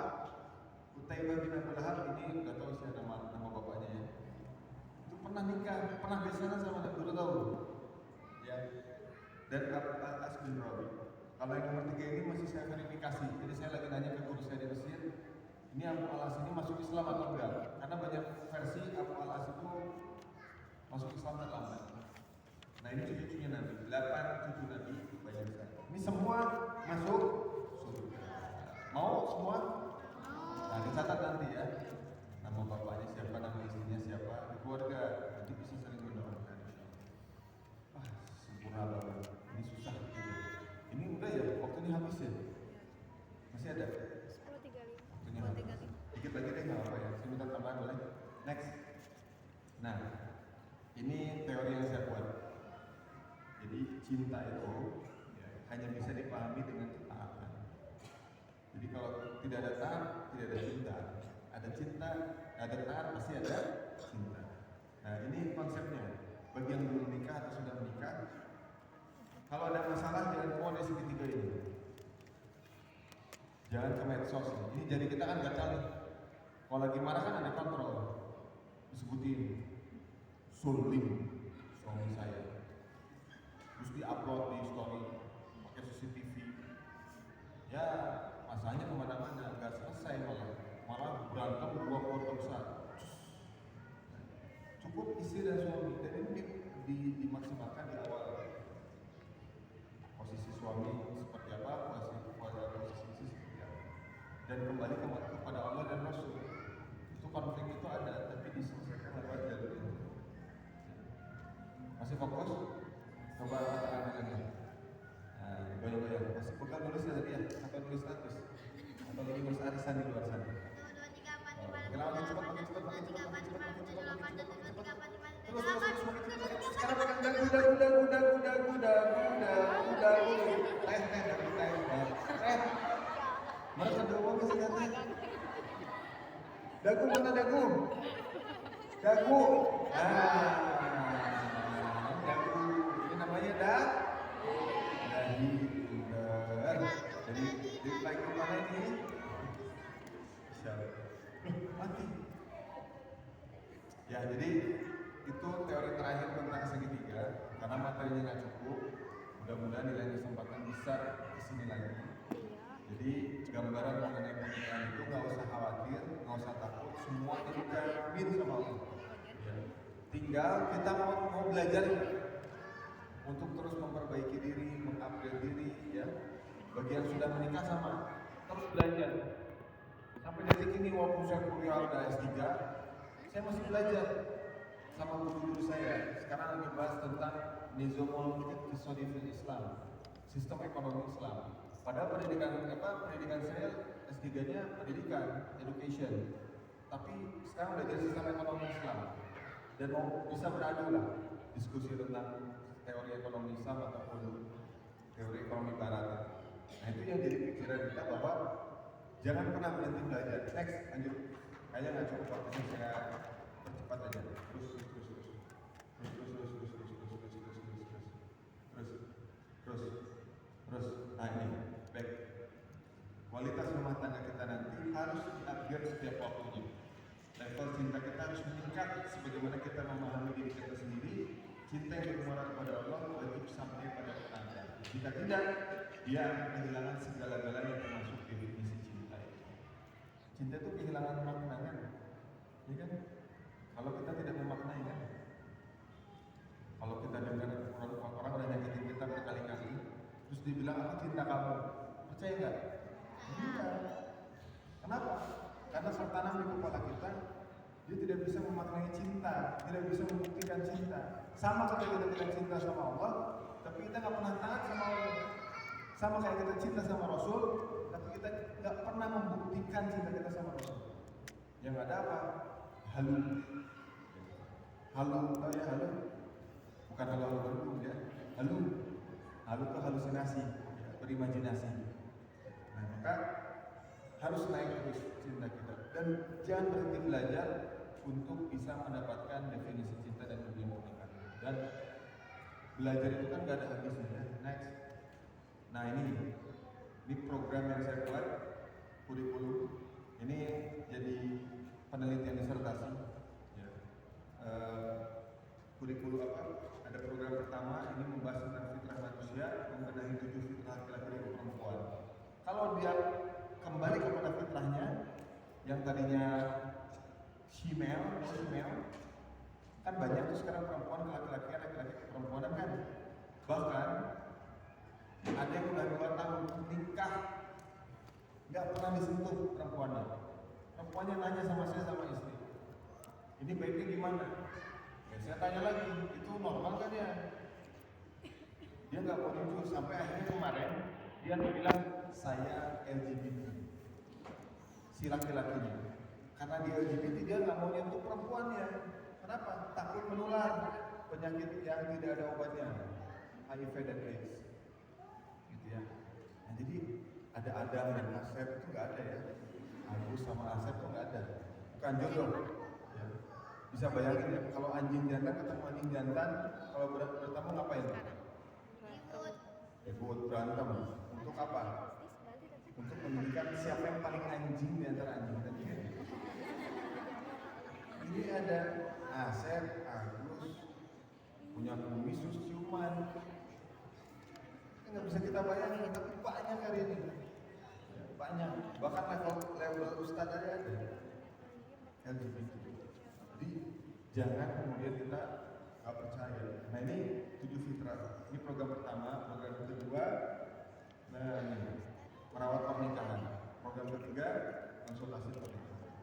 Utaibah bin Abu Lahab, ini nggak tahu sih nama bapaknya ya. Itu pernah nikah, pernah besanan sama Nabi, udah tahu ya. Dan Al-As bin Rabi. Kalau yang nomor 3 ini masih saya verifikasi. Jadi saya lagi nanya ke guru saya di Mesir, ini Abu Al-As ini masuk Islam atau enggak? Karena banyak versi Abu Al-As itu masuk Islam dan lambat. Nah ini cucu-cucunya Nabi, 8 cucu Nabi banyak saya. Ini semua masuk surga. Mau semua? Nah dicatat nanti ya. Nama bapaknya siapa, nama istrinya siapa, di keluarga. Nanti bisa saling mendoakan. Wah sempurna banget. Ini susah gitu. Ini udah ya, waktunya habis ya? Masih ada? 10.35. Waktunya habis. Dikit lagi deh, nggak apa ya. Saya minta tambahan boleh? Next. Nah, ini teori yang saya buat. Jadi cinta itu ya, hanya bisa dipahami dengan ketaatan. Jadi kalau tidak ada taat, tidak ada cinta. Ada cinta, ada taat, pasti ada cinta. Nah, ini konsepnya. Bagi yang belum menikah atau sudah menikah, kalau ada masalah jangan keluar dari segitiga ini. Jangan ke medsos. Ini jadi kita kan gatal nih. Kalau lagi marah kan ada kontrol. Disebutin sulim suami saya. Terus di-upload di story pakai CCTV. Ya masalahnya kemana-mana, nggak selesai malah berantem 2 keluarga besar. Cukup istri dan suami, dan ini dimaksimalkan di awal. Posisi suami seperti apa, posisi istri seperti apa, dan kembali kepada Allah dan Rasul. Itu konflik itu ada, tapi diselesaikan lewat jalur ini. Masih fokus? Coba katakan lagi. Nah, goyang-goyang. Masih pegang nulis ya tadi ya? Atau nulis status? Atau lagi nulis arisan di luar sana? Makin cepat, makin cepat, makin cepat, makin cepat, makin cepat, makin cepat, makin cepat. Terus, makin cepat. Sekarang pegang dagu. Mana dagu bisa ganti? Dagu mana dagu? Dagu. Dagu. Ini namanya dahi. Jadi like mana ini? Siapa? Mati. Ya, jadi itu teori terakhir tentang segitiga. Karena materinya nggak cukup, mudah-mudahan di lain kesempatan bisa kesini lagi. Jadi gambaran mengenai pernikahan itu nggak usah khawatir, nggak usah takut, semua itu dijamin sama Allah. Ya. Tinggal kita mau belajar untuk terus memperbaiki diri, mengupgrade diri, ya. Bagi yang sudah menikah sama, terus belajar. Sampai detik ini walaupun saya kuliah udah S3, saya masih belajar sama guru-guru saya. Sekarang lagi bahas tentang Nizamul Iqtisadi fil Islam, sistem ekonomi Islam. Padahal pendidikan saya S3-nya pendidikan, education. Tapi sekarang belajar sistem ekonomi Islam. Dan mau bisa beradu lah diskusi tentang teori ekonomi Islam ataupun teori ekonomi Barat. Nah itu yang jadi pikiran kita bahwa jangan pernah berhenti belajar. Next, lanjut. Kayaknya nggak cukup waktu, saya percepat aja. Terus. Nah ini, baik. Kualitas rumah tangga kita nanti harus di-upgrade setiap waktunya. Level cinta kita harus meningkat sebagaimana kita memahami diri kita sendiri. Cinta yang bermuara kepada Allah wajib sampai pada tetangga. Jika tidak, dia akan kehilangan segala-galanya termasuk definisi cinta. Cinta itu kehilangan makna kan? Ya kan? Kalau kita tidak memaknai kan? Kalau kita dengar orang udah nyakitin kita berkali-kali, terus dibilang aku cinta kamu, percaya nggak? Enggak. Kenapa? Karena tertanam di kepala kita dia tidak bisa memaknai cinta, tidak bisa membuktikan cinta. Sama kayak kita tidak cinta sama Allah, tapi kita nggak pernah taat sama Allah. Sama kayak kita cinta sama Rasul, tapi kita nggak pernah membuktikan cinta kita sama Rasul. Yang ada apa? Halu. Halu, tahu ya halu? Bukan halu ya. Halu. Halu itu halusinasi, ya, berimajinasi. Nah, maka harus naik terus cinta kita dan jangan berhenti belajar untuk bisa mendapatkan definisi cinta dan dunia pernikahan. Dan belajar itu kan gak ada habisnya ya. Next. Nah ini program yang saya buat, kurikulum. Ini jadi penelitian disertasi. Ya. Kurikulum apa? Ada program pertama ini membahas tentang fitrah manusia, membenahi 7 fitrah laki-laki dan perempuan. Kalau dia kembali kepada fitrahnya yang tadinya female, kan banyak tuh sekarang perempuan ke laki-laki, laki-laki ke perempuan kan. Bahkan ada yang udah 2 tahun nikah nggak pernah disentuh perempuannya nanya sama saya sama istri, ini baiknya gimana? Ya, saya tanya lagi, itu normal kan ya? Dia nggak mau jujur sampai akhirnya kemarin dia bilang saya LGBT, si laki-lakinya. Karena dia LGBT dia nggak mau nyentuh perempuannya. Kenapa? Takut menular penyakit yang tidak ada obatnya, HIV dan AIDS. Gitu ya. Nah, jadi ada Adam dan Asep itu nggak ada ya. Agus sama Asep itu nggak ada. Bukan jodoh. Ya. Bisa bayangin ya, kalau anjing jantan ketemu anjing jantan, kalau bertemu ngapain? Ribut, berantem. Untuk apa? Untuk menunjukkan siapa yang paling anjing di antara anjing tadi. Ini ada Asep, Agus, punya kumis, ciuman. Nggak bisa kita bayangin, tapi banyak hari ini. Banyak, bahkan level ustadz aja ada. LGBT. Jadi jangan kemudian kita nggak percaya. Nah ini 7 fitrah. Ini program pertama. Program kedua, nah ini merawat pernikahan. Program ketiga, konsultasi pernikahan.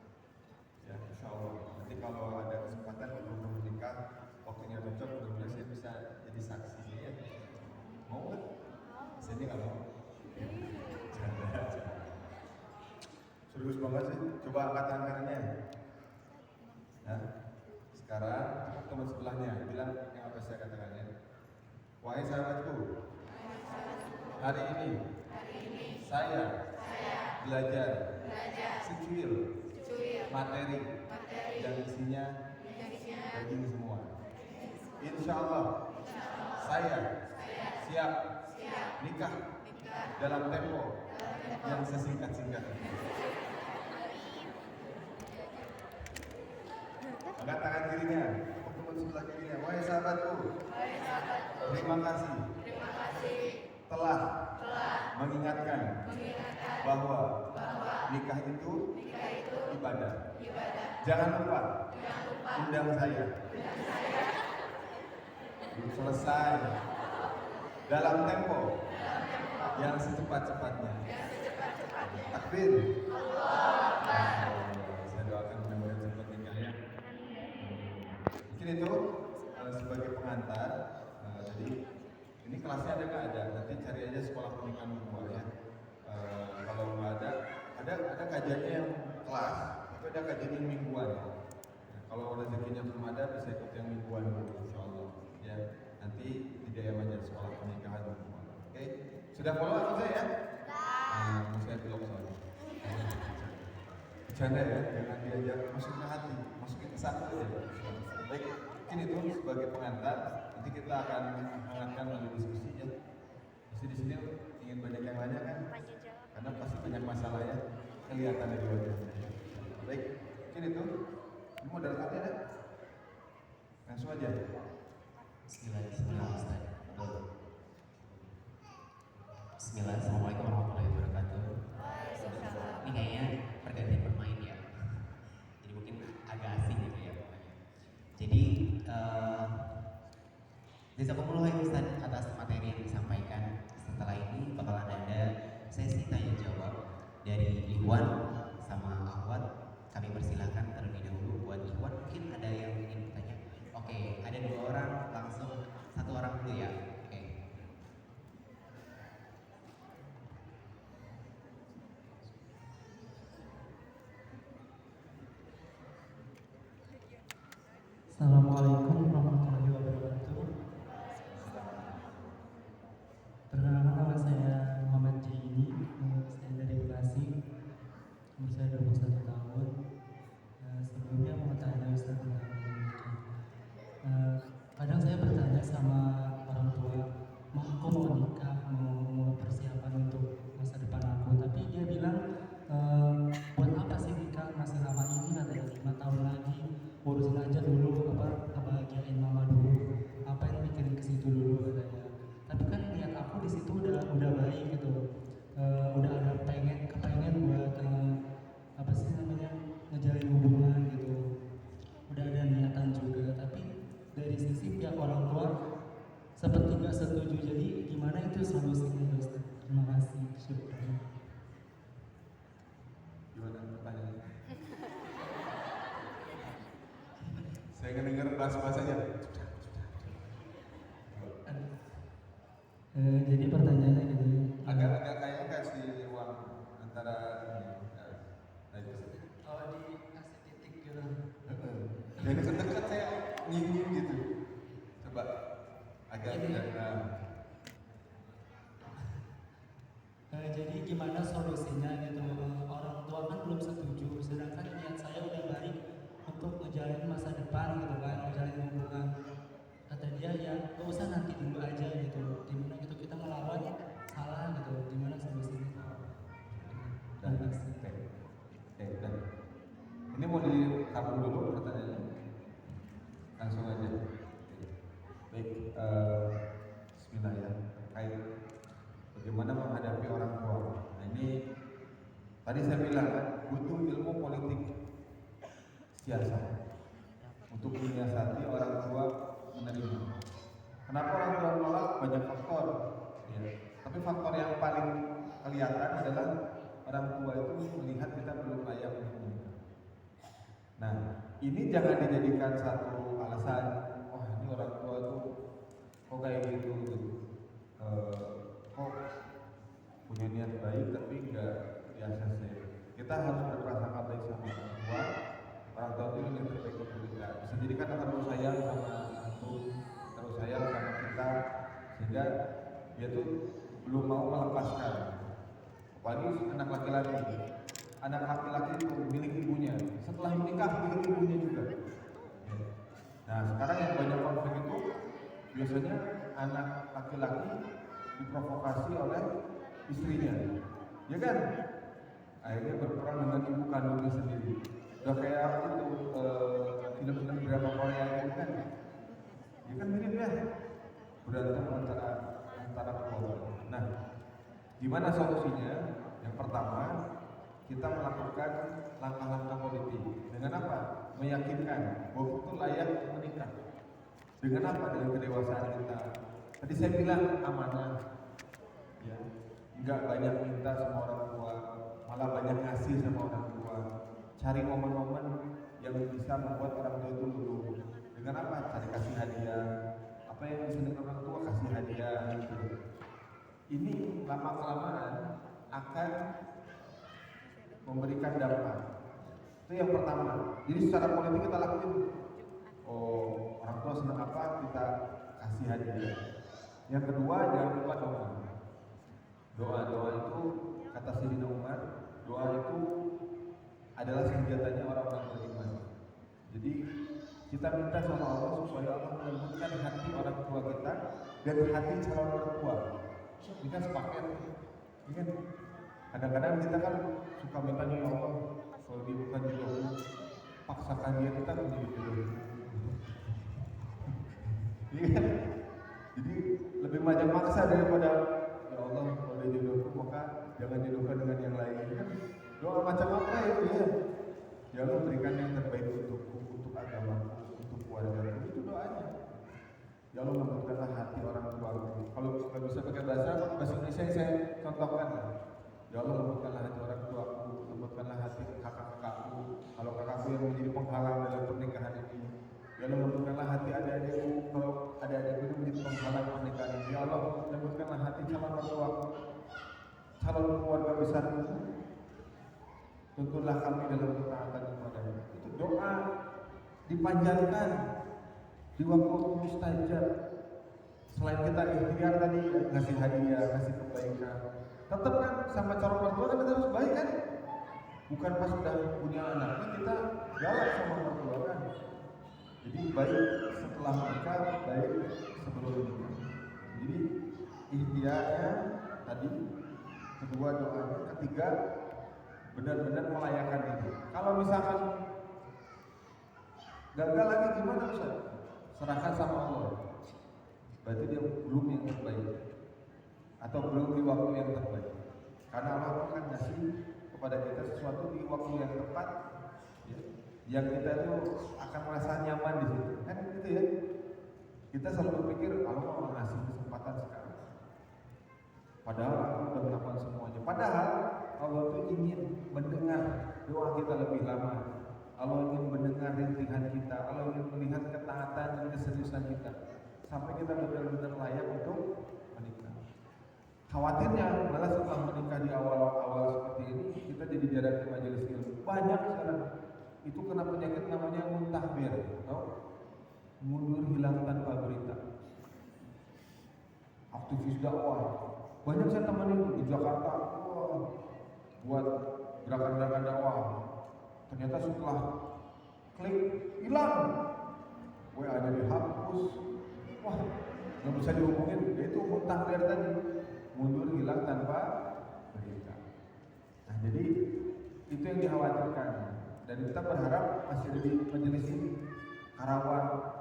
Ya, insya Allah. Nanti kalau ada kesempatan untuk menikah, waktunya cocok, mudah-mudahan saya bisa jadi saksi ya. Mau nggak? Sini nggak mau? Canda. Serius banget sih. Coba angkat tangan kanannya. Nah, sekarang teman sebelahnya bilang yang apa saya katakannya. Wahai sahabatku, hari ini saya belajar secuil materi yang isinya begini semua. Insya Allah saya siap nikah dalam tempo yang sesingkat-singkatnya. Angkat tangan kirinya, teman sebelah kirinya. Wahai sahabatku, terima kasih telah mengingatkan bahwa nikah itu ibadah. Jangan lupa undang saya. Belum selesai. Dalam tempo yang secepat-cepatnya. Takbir. Saya doakan mudah-mudahan cepat nikah ya. Mungkin itu sebagai pengantar. Jadi ini kelasnya ada nggak ada? Nanti cari aja sekolah pernikahan semua ya. Kalau nggak ada kajiannya yang kelas, tapi ada kajian yang mingguan. Nah, kalau rezekinya belum ada, bisa ikut yang mingguan dulu, insya Allah. Ya, nanti di DM aja sekolah pernikahan semua. Oke, sudah follow aku saya ya? Nah, saya belum soalnya. Bercanda ya, jangan diajak masuk ke hati, masukin ke satu aja. Baik, mungkin itu sebagai pengantar. Nanti kita akan mengangkat melalui diskusi ya. Di sini ingin banyak yang nanya kan? Karena pasti banyak masalah ya, kelihatan dari wajah saya. Baik, mungkin itu. Ini moderatornya ada? Langsung aja. Bismillah, Assalamualaikum warahmatullahi wabarakatuh. Ini kayaknya pergantian bermain ya. Jadi mungkin agak asing gitu ya pokoknya. Jadi jazakumullah khairan Ustaz atas materi yang disampaikan. Setelah ini bakalan ada sesi tanya jawab dari Ikhwan sama Akhwat kami persilahkan terlebih dahulu buat Ikhwan, mungkin ada yang ingin bertanya. Oke, ada 2 orang, langsung 1 orang dulu ya. Oke. Assalamualaikum warahmatullahi wabarakatuh. Perkenalkan nama saya Muhammad Jini, saya dari Bekasi, umur saya 21 tahun. Sebelumnya mau tanya Ustaz tentang kadang saya bertanya sama orang tua, aku mau nikah, mau persiapan untuk masa depan aku, tapi dia bilang, buat apa sih nikah, masih lama ini katanya 5 tahun lagi, urusin aja dulu kebahagiaan mama dulu, apa yang mikirin ke situ dulu katanya. Tapi kan niat aku di situ udah baik gitu, udah ada kepengen buat apa sih namanya, ngejalin hubungan gitu, udah ada niatan juga, tapi dari sisi pihak orang tua seperti nggak setuju. Jadi gimana itu solusinya Ustaz? Terima kasih. Syukran. Gimana pertanyaannya? Saya ngedenger bahasa-bahasanya. Jadi pertanyaannya gitu ya. Agak kayaknya kasih ruang antara itu. Oh, dikasih titik gitu. Dan dekat-dekat saya nyinggung gitu. Coba agak Jadi gimana solusinya gitu? Orang tua kan belum setuju, sedangkan niat saya udah baik untuk ngejalin masa depan gitu kan, ngejalin hubungan. Kata dia ya, gak usah nanti dulu aja gitu. Gimana gitu kita melawan salah gitu? Gimana solusinya? dan dan ini mau dikabul dulu pertanyaannya. Langsung aja. Baik, bismillah ya. Terkait bagaimana menghadapi orang tua. Nah ini tadi saya bilang kan butuh ilmu politik siasat untuk menyiasati orang tua menerima. Kenapa orang tua menolak? Banyak faktor. Ya. Tapi faktor yang paling kelihatan adalah orang tua itu melihat kita belum layak untuk menikah. Nah, ini jangan dijadikan satu alasan. Wah, ini orang tua tuh kok kayak gitu. Kok punya niat baik tapi enggak biasa sih. Kita harus berprasangka baik sama orang tua. Orang tua itu yang terbaik untuk kita. Bisa jadi kan terlalu sayang sama antum, terlalu sayang sama kita, sehingga dia tuh belum mau melepaskan. Apalagi anak laki-laki. Anak laki-laki itu milik ibunya. Setelah menikah milik ibunya juga. Nah, sekarang yang banyak konflik itu biasanya anak laki-laki diprovokasi oleh istrinya, ya kan? Akhirnya berperang dengan ibu kandungnya sendiri. Udah kayak itu film-film drama Korea itu kan? Ya kan mirip ya, berantem antara keluarga. Nah, gimana solusinya? Yang pertama, kita melakukan langkah-langkah politik. Dengan apa? Meyakinkan bahwa itu layak menikah. Dengan apa? Dengan kedewasaan kita. Tadi saya bilang amanah, ya, nggak banyak minta sama orang tua, malah banyak ngasih sama orang tua. Cari momen-momen yang bisa membuat orang tua itu luluh. Dengan apa? Cari kasih hadiah. Apa yang bisa dengan orang tua kasih hadiah. Gitu. Ini lama kelamaan akan memberikan dampak. Itu yang pertama. Jadi secara politik kita lakuin. Oh, orang tua senang apa kita kasih hadiah. Yang kedua, jangan lupa doa. Doa itu kata Sayyidina Umar, doa itu adalah senjatanya orang-orang beriman. Jadi kita minta sama Allah supaya Allah melembutkan hati orang tua kita dan hati calon mertua. Ini kan sepaket. Ini kan kadang-kadang kita kan suka minta ya Allah, kalau dia bukan jodoh, paksakan dia kita menjadi jodoh. Iya kan? Jadi lebih banyak maksa daripada ya Allah kalau dia jodohku maka jangan jodohkan dengan yang lain. Kan doa macam apa itu ya? Ya Allah berikan yang terbaik untukku, untuk agamaku, untuk keluargaku, itu doanya. Ya Allah lembutkanlah hati orang tuaku. Kalau nggak bisa pakai bahasa Indonesia saya contohkan. Ya Allah lembutkanlah hati orang tuaku, lembutkanlah hati kakak-kakakku. Kalau Allah lembutkanlah hati adik-adikku, kalau adik-adikku itu menjadi penghalang pernikahan ini. Ya Allah, lembutkanlah hati calon mertuaku, calon keluarga besarku. Tuntunlah kami dalam ketaatan kepada-Mu. Itu doa dipanjatkan di waktu mustajab. Selain kita ikhtiar tadi ngasih hadiah, ngasih kebaikan, tetap kan sama calon mertua kan kita harus baik kan? Bukan pas udah punya anak ini kita galak sama mertua kan? Jadi baik setelah menikah, baik sebelum menikah. Jadi ikhtiarnya tadi, kedua doanya, ketiga benar-benar melayakan itu. Kalau misalkan gagal lagi gimana Ustaz? Serahkan sama Allah. Berarti dia belum yang terbaik atau belum di waktu yang terbaik. Karena Allah akan kasih kepada kita sesuatu di waktu yang tepat, ya, yang kita itu akan merasa nyaman di situ. Kan gitu ya. Kita selalu berpikir Allah mau ngasih kesempatan sekarang. Padahal aku udah melakukan semuanya. Padahal Allah itu ingin mendengar doa kita lebih lama. Allah ingin mendengar rintihan kita. Allah ingin melihat ketaatan dan keseriusan kita sampai kita benar-benar layak untuk menikah. Khawatirnya malah setelah menikah di awal-awal seperti ini kita jadi jarang ke majelis ilmu. Banyak sekarang itu kena penyakit namanya muntahbir, tahu? Mundur hilang tanpa berita. Aktivis dakwah banyak saya teman itu di Jakarta, buat gerakan-gerakan dakwah. Ternyata setelah klik hilang, WA ada dihapus, wah nggak bisa dihubungin. Itu muntahbir tadi, mundur hilang tanpa berita. Nah jadi itu yang dikhawatirkan dan kita berharap masih ada di majelis ini. Karawang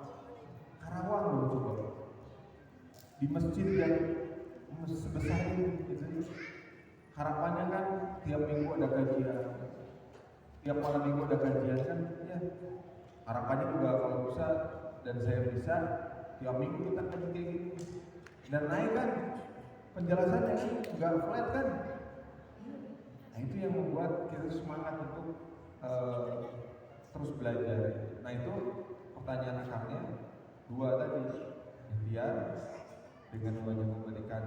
loh coba di masjid yang sebesar ini gitu. Harapannya kan tiap minggu ada kajian, tiap malam minggu ada kajian kan ya. Harapannya juga kalau bisa dan saya bisa tiap minggu kita kaji kayak gini dan naik kan penjelasannya kan nggak flat kan. Nah itu yang membuat kita semangat untuk terus belajar. Nah itu pertanyaan akarnya dua tadi, ikhtiar dengan banyak memberikan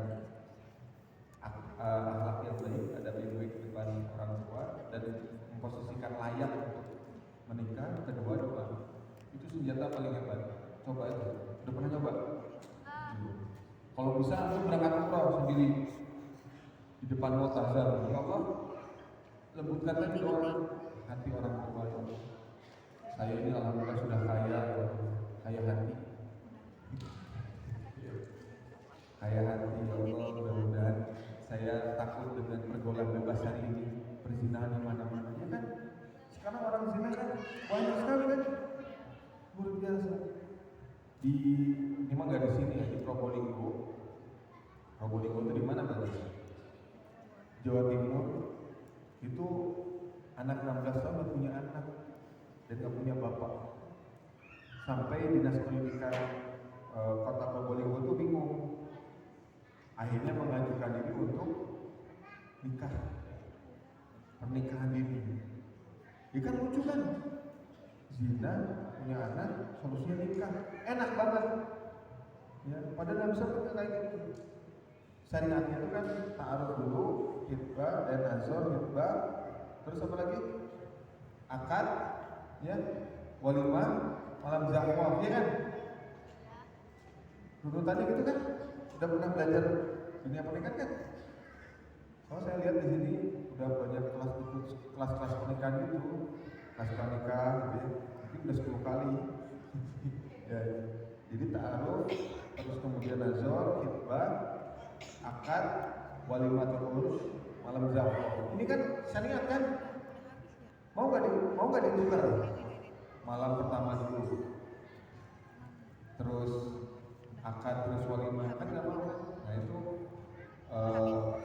akhlak yang baik, ada baik di depan orang tua dan memposisikan layak untuk menikah. Kedua doa, itu senjata paling hebat. Coba aja, udah pernah coba? Kalau bisa aku berangkat umroh sendiri di depan Mu'tazar. Ya Allah, lembutkan tadi doa hati orang tua. Ya Allah, saya ini alhamdulillah sudah kaya hati. Kaya hati ya Allah, mudah-mudahan saya takut dengan pergaulan bebas hari ini, perzinahan di mana-mana. Ya kan? Sekarang orang zina kan banyak sekali kan, luar biasa. Di ini mah nggak di sini ya, di Probolinggo. Probolinggo itu di mana Pak? Jawa Timur. Itu anak 16 tahun udah punya anak dan nggak punya bapak. Sampai dinas pendidikan kota Probolinggo itu bingung. Akhirnya mengajukan diri untuk nikah, pernikahan dini. Ya kan lucu kan? Zina, punya anak, solusinya nikah, enak banget. Ya, padahal nggak bisa pakai kayak gitu. Syariatnya itu kan ta'aruf dulu, hitbah, dan nazar, hitbah, terus apa lagi? Akad, ya, walimah, malam zakwah, ya kan? Runutannya gitu kan? Udah pernah belajar dunia pernikahan kan? Oh saya lihat di sini udah banyak kelas pernikahan itu, kelas pranikah gitu ya, mungkin udah 10 kali. Ya, jadi ta'aruf, terus kemudian nazar, hitbah, akad, walimatul urus, malam zakwah. Ini kan syariat kan? Mau nggak ditukar? Malam pertama dulu, terus akad, terus walimah kan nggak mau. Nah itu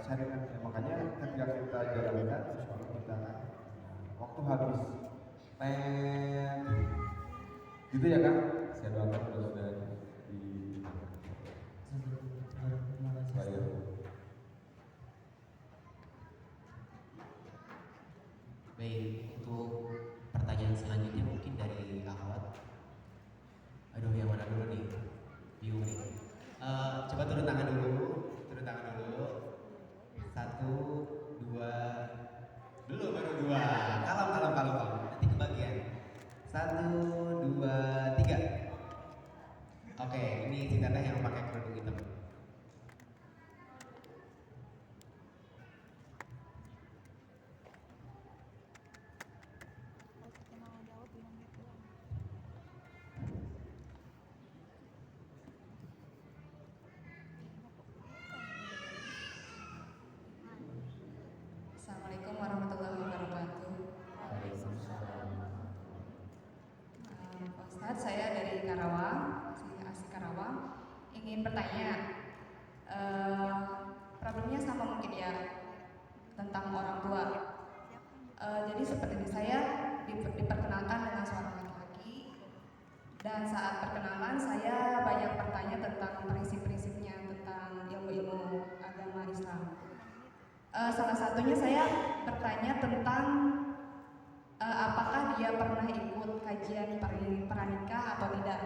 syariatnya. Makanya ketika kita jalankan, insya kita waktu habis, gitu ya kan? Saya doakan sudah di bayar. Baik, untuk pertanyaan selanjutnya mungkin dari Ahwat. turun tangan dulu. Turun tangan dulu. 1, 2, belum baru 2. Kalem. Nanti kebagian. 1, 2, 3. Oke, ini si Teteh yang pakai kerudung hitam. Mau jawab bilang gitu. Assalamualaikum warahmatullahi wabarakatuh. Pak Ustadz, saya dari Karawang, asli Karawang, ingin bertanya. Problemnya sama mungkin ya, tentang orang tua. Jadi seperti ini, saya diperkenalkan dengan seorang laki-laki, dan saat perkenalan saya banyak bertanya tentang prinsip-prinsipnya, tentang ilmu-ilmu agama Islam. Salah satunya saya bertanya tentang apakah dia pernah ikut kajian pranikah atau tidak.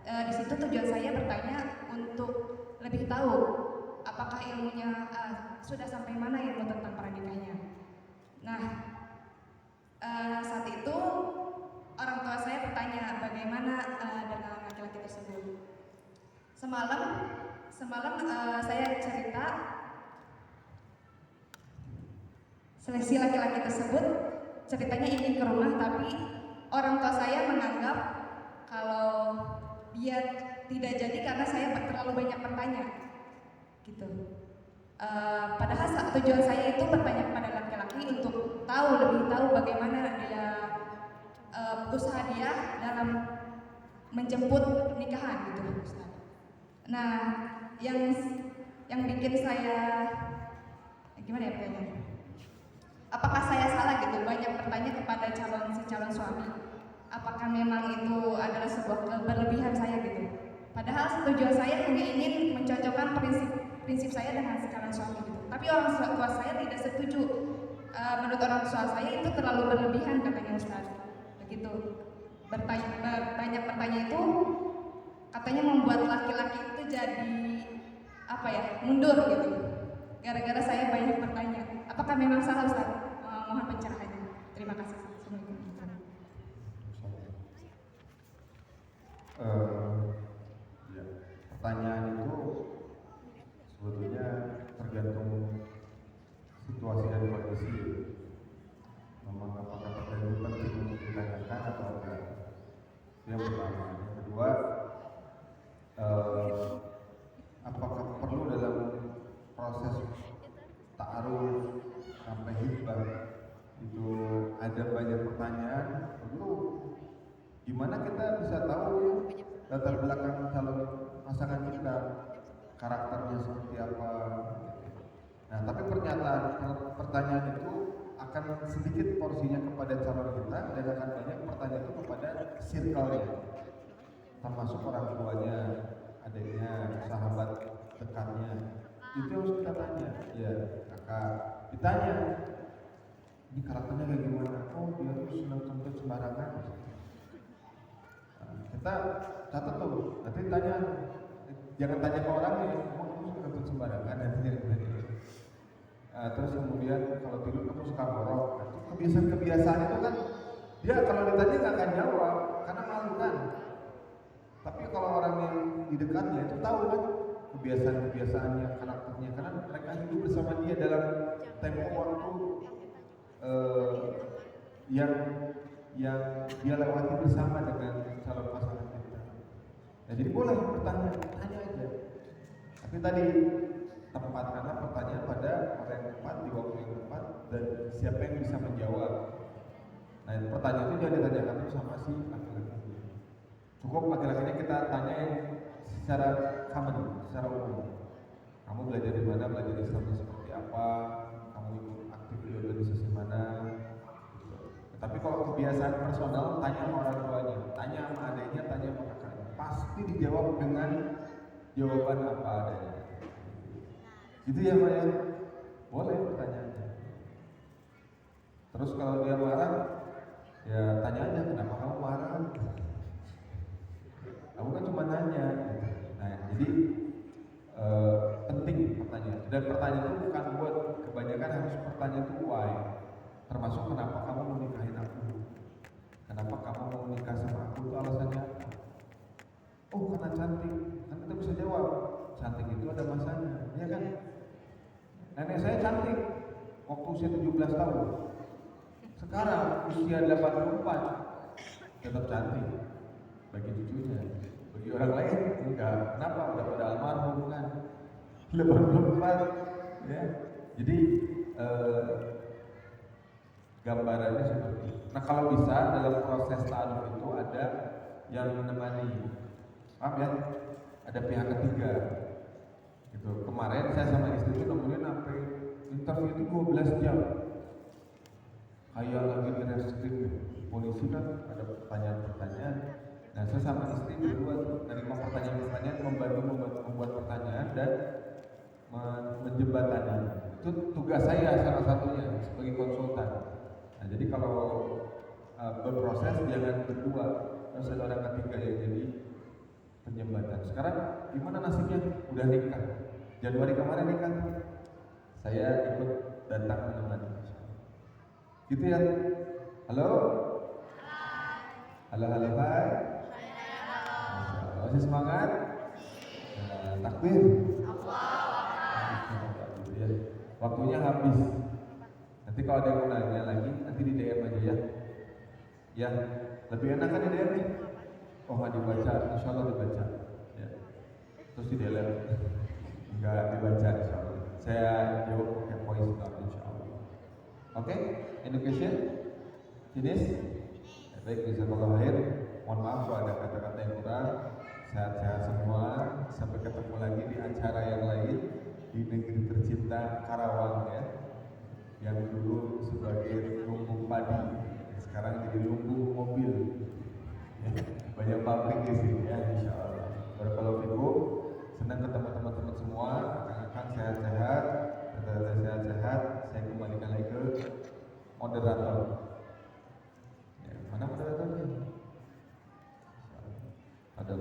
Di situ tujuan saya bertanya untuk lebih tahu apakah ilmunya sudah sampai mana ilmu tentang pranikahnya. Nah, saat itu orang tua saya bertanya bagaimana dengan laki-laki tersebut. Semalam saya cerita. Seleksi laki-laki tersebut ceritanya ingin ke rumah, tapi orang tua saya menganggap kalau dia tidak jadi karena saya terlalu banyak bertanya, gitu. Padahal tujuan saya itu bertanya kepada laki-laki untuk lebih tahu bagaimana dia usaha dia dalam menjemput nikahan, gitu, Ustaz. Nah, yang bikin saya gimana ya pertanyaannya? Apakah saya salah gitu banyak bertanya kepada calon suami? Apakah memang itu adalah sebuah berlebihan saya gitu? Padahal tujuan saya hanya ingin mencocokkan prinsip saya dengan calon suami gitu. Tapi orang tua saya tidak setuju. Menurut orang tua saya itu terlalu berlebihan katanya Ustaz. Begitu. Banyak bertanya itu katanya membuat laki-laki itu jadi mundur gitu. Gara-gara saya banyak bertanya. Apakah memang salah Ustaz? Mohon pencerahannya. Terima kasih. Assalamualaikum. Ya, pertanyaan itu sebetulnya tergantung situasi dan kondisi. Memang apakah pertanyaan itu penting untuk ditanyakan atau enggak? Yang pertama. Yang kedua, apakah perlu dalam proses ta'aruf sampai hibah itu ada banyak pertanyaan? Perlu. Gimana kita bisa tahu ya latar belakang calon pasangan kita, karakternya seperti apa? Nah, tapi pertanyaan itu akan sedikit porsinya kepada calon kita dan akan banyak pertanyaan itu kepada circle-nya, termasuk orang tuanya, adiknya, sahabat dekatnya. Itu harus kita tanya. Ya, kakak ditanya, ini karakternya kayak gimana? Oh, dia tuh senang kentut sembarangan. Nah, kita catat tuh, nanti tanya, jangan tanya ke orang ya, kamu suka kentut sembarangan, nanti jadi terus kemudian kalau tidur kamu suka ngorok. Nah, kebiasaan itu kan dia kalau ditanya nggak akan jawab karena malu kan. Tapi kalau orang yang di dekatnya itu tahu kan kebiasaan-kebiasaannya, karakternya, karena mereka hidup bersama dia dalam tempo waktu yang dia lewati bersama dengan calon pasangan kita. Nah, jadi boleh bertanya, tanya aja. Tapi tadi tempatkanlah pertanyaan pada orang yang tepat di waktu yang tepat dan siapa yang bisa menjawab. Nah, pertanyaan itu jangan ditanyakan sama si laki-laki. Cukup laki-lakinya kita tanyain secara common, secara umum. Kamu belajar di mana, belajar Islamnya seperti apa, kamu ikut aktif di organisasi mana, gitu. Tapi kalau kebiasaan personal, tanya sama orang tuanya, tanya sama adiknya, tanya sama kakaknya. Pasti dijawab dengan jawaban apa adanya. Gitu ya Pak ya? Boleh pertanyaannya. Terus kalau dia marah, ya tanya aja kenapa kamu marah. Aku kan cuma nanya. Nah, jadi Dan pertanyaan itu bukan buat kebanyakan harus pertanyaan itu why. Termasuk kenapa kamu mau nikahin aku? Kenapa kamu mau nikah sama aku? Itu alasannya apa? Oh karena cantik. Kan kita bisa jawab. Cantik itu ada masanya, ya kan? Nenek saya cantik waktu usia 17 tahun. Sekarang usia 84 tetap cantik bagi cucunya. Bagi orang lain enggak. Kenapa? Udah pada almarhum kan. 84 ya. Jadi gambarannya seperti itu. Nah kalau bisa dalam proses ta'aruf itu ada yang menemani, paham ya? Ada pihak ketiga. Gitu. Kemarin saya sama istri itu nemuin sampai interview itu 12 jam. Kayak lagi di reskrim polisi kan ada pertanyaan-pertanyaan. Nah saya sama istri berdua menerima pertanyaan-pertanyaan, membantu membuat pertanyaan dan menjembatani. Itu tugas saya salah satunya sebagai konsultan. Nah jadi kalau berproses jangan berdua, harus ada orang ketiga yang jadi penjembatan. Sekarang gimana nasibnya? Udah nikah. Januari kemarin nikah. Saya ikut datang menemani. Gitu ya. Halo? Halo, halo, hai. Masih semangat? Takbir. Ya. Waktunya habis. Nanti kalau ada yang mau nanya lagi, nanti di DM aja ya. Ya, lebih enak kan di DM nih? Oh nggak dibaca, insya Allah dibaca. Ya. Terus di delete. Enggak dibaca insya Allah. Saya jawab pakai voice note insya Allah. Oke, education finish. Baik, jazakallahu khair. Mohon maaf kalau ada kata-kata yang kurang. Sehat-sehat semua. Sampai ketemu lagi di acara yang lain di negeri tercinta Karawang ya. Yang dulu sebagai lumbung padi, sekarang jadi lumbung mobil. Ya, banyak pabrik di sini ya, insya Allah. Barakallahu fikum. Senang ketemu teman-teman semua. Akan sehat-sehat, sehat-sehat. Saya kembalikan lagi ke moderator. Ya, mana moderatornya? Ada.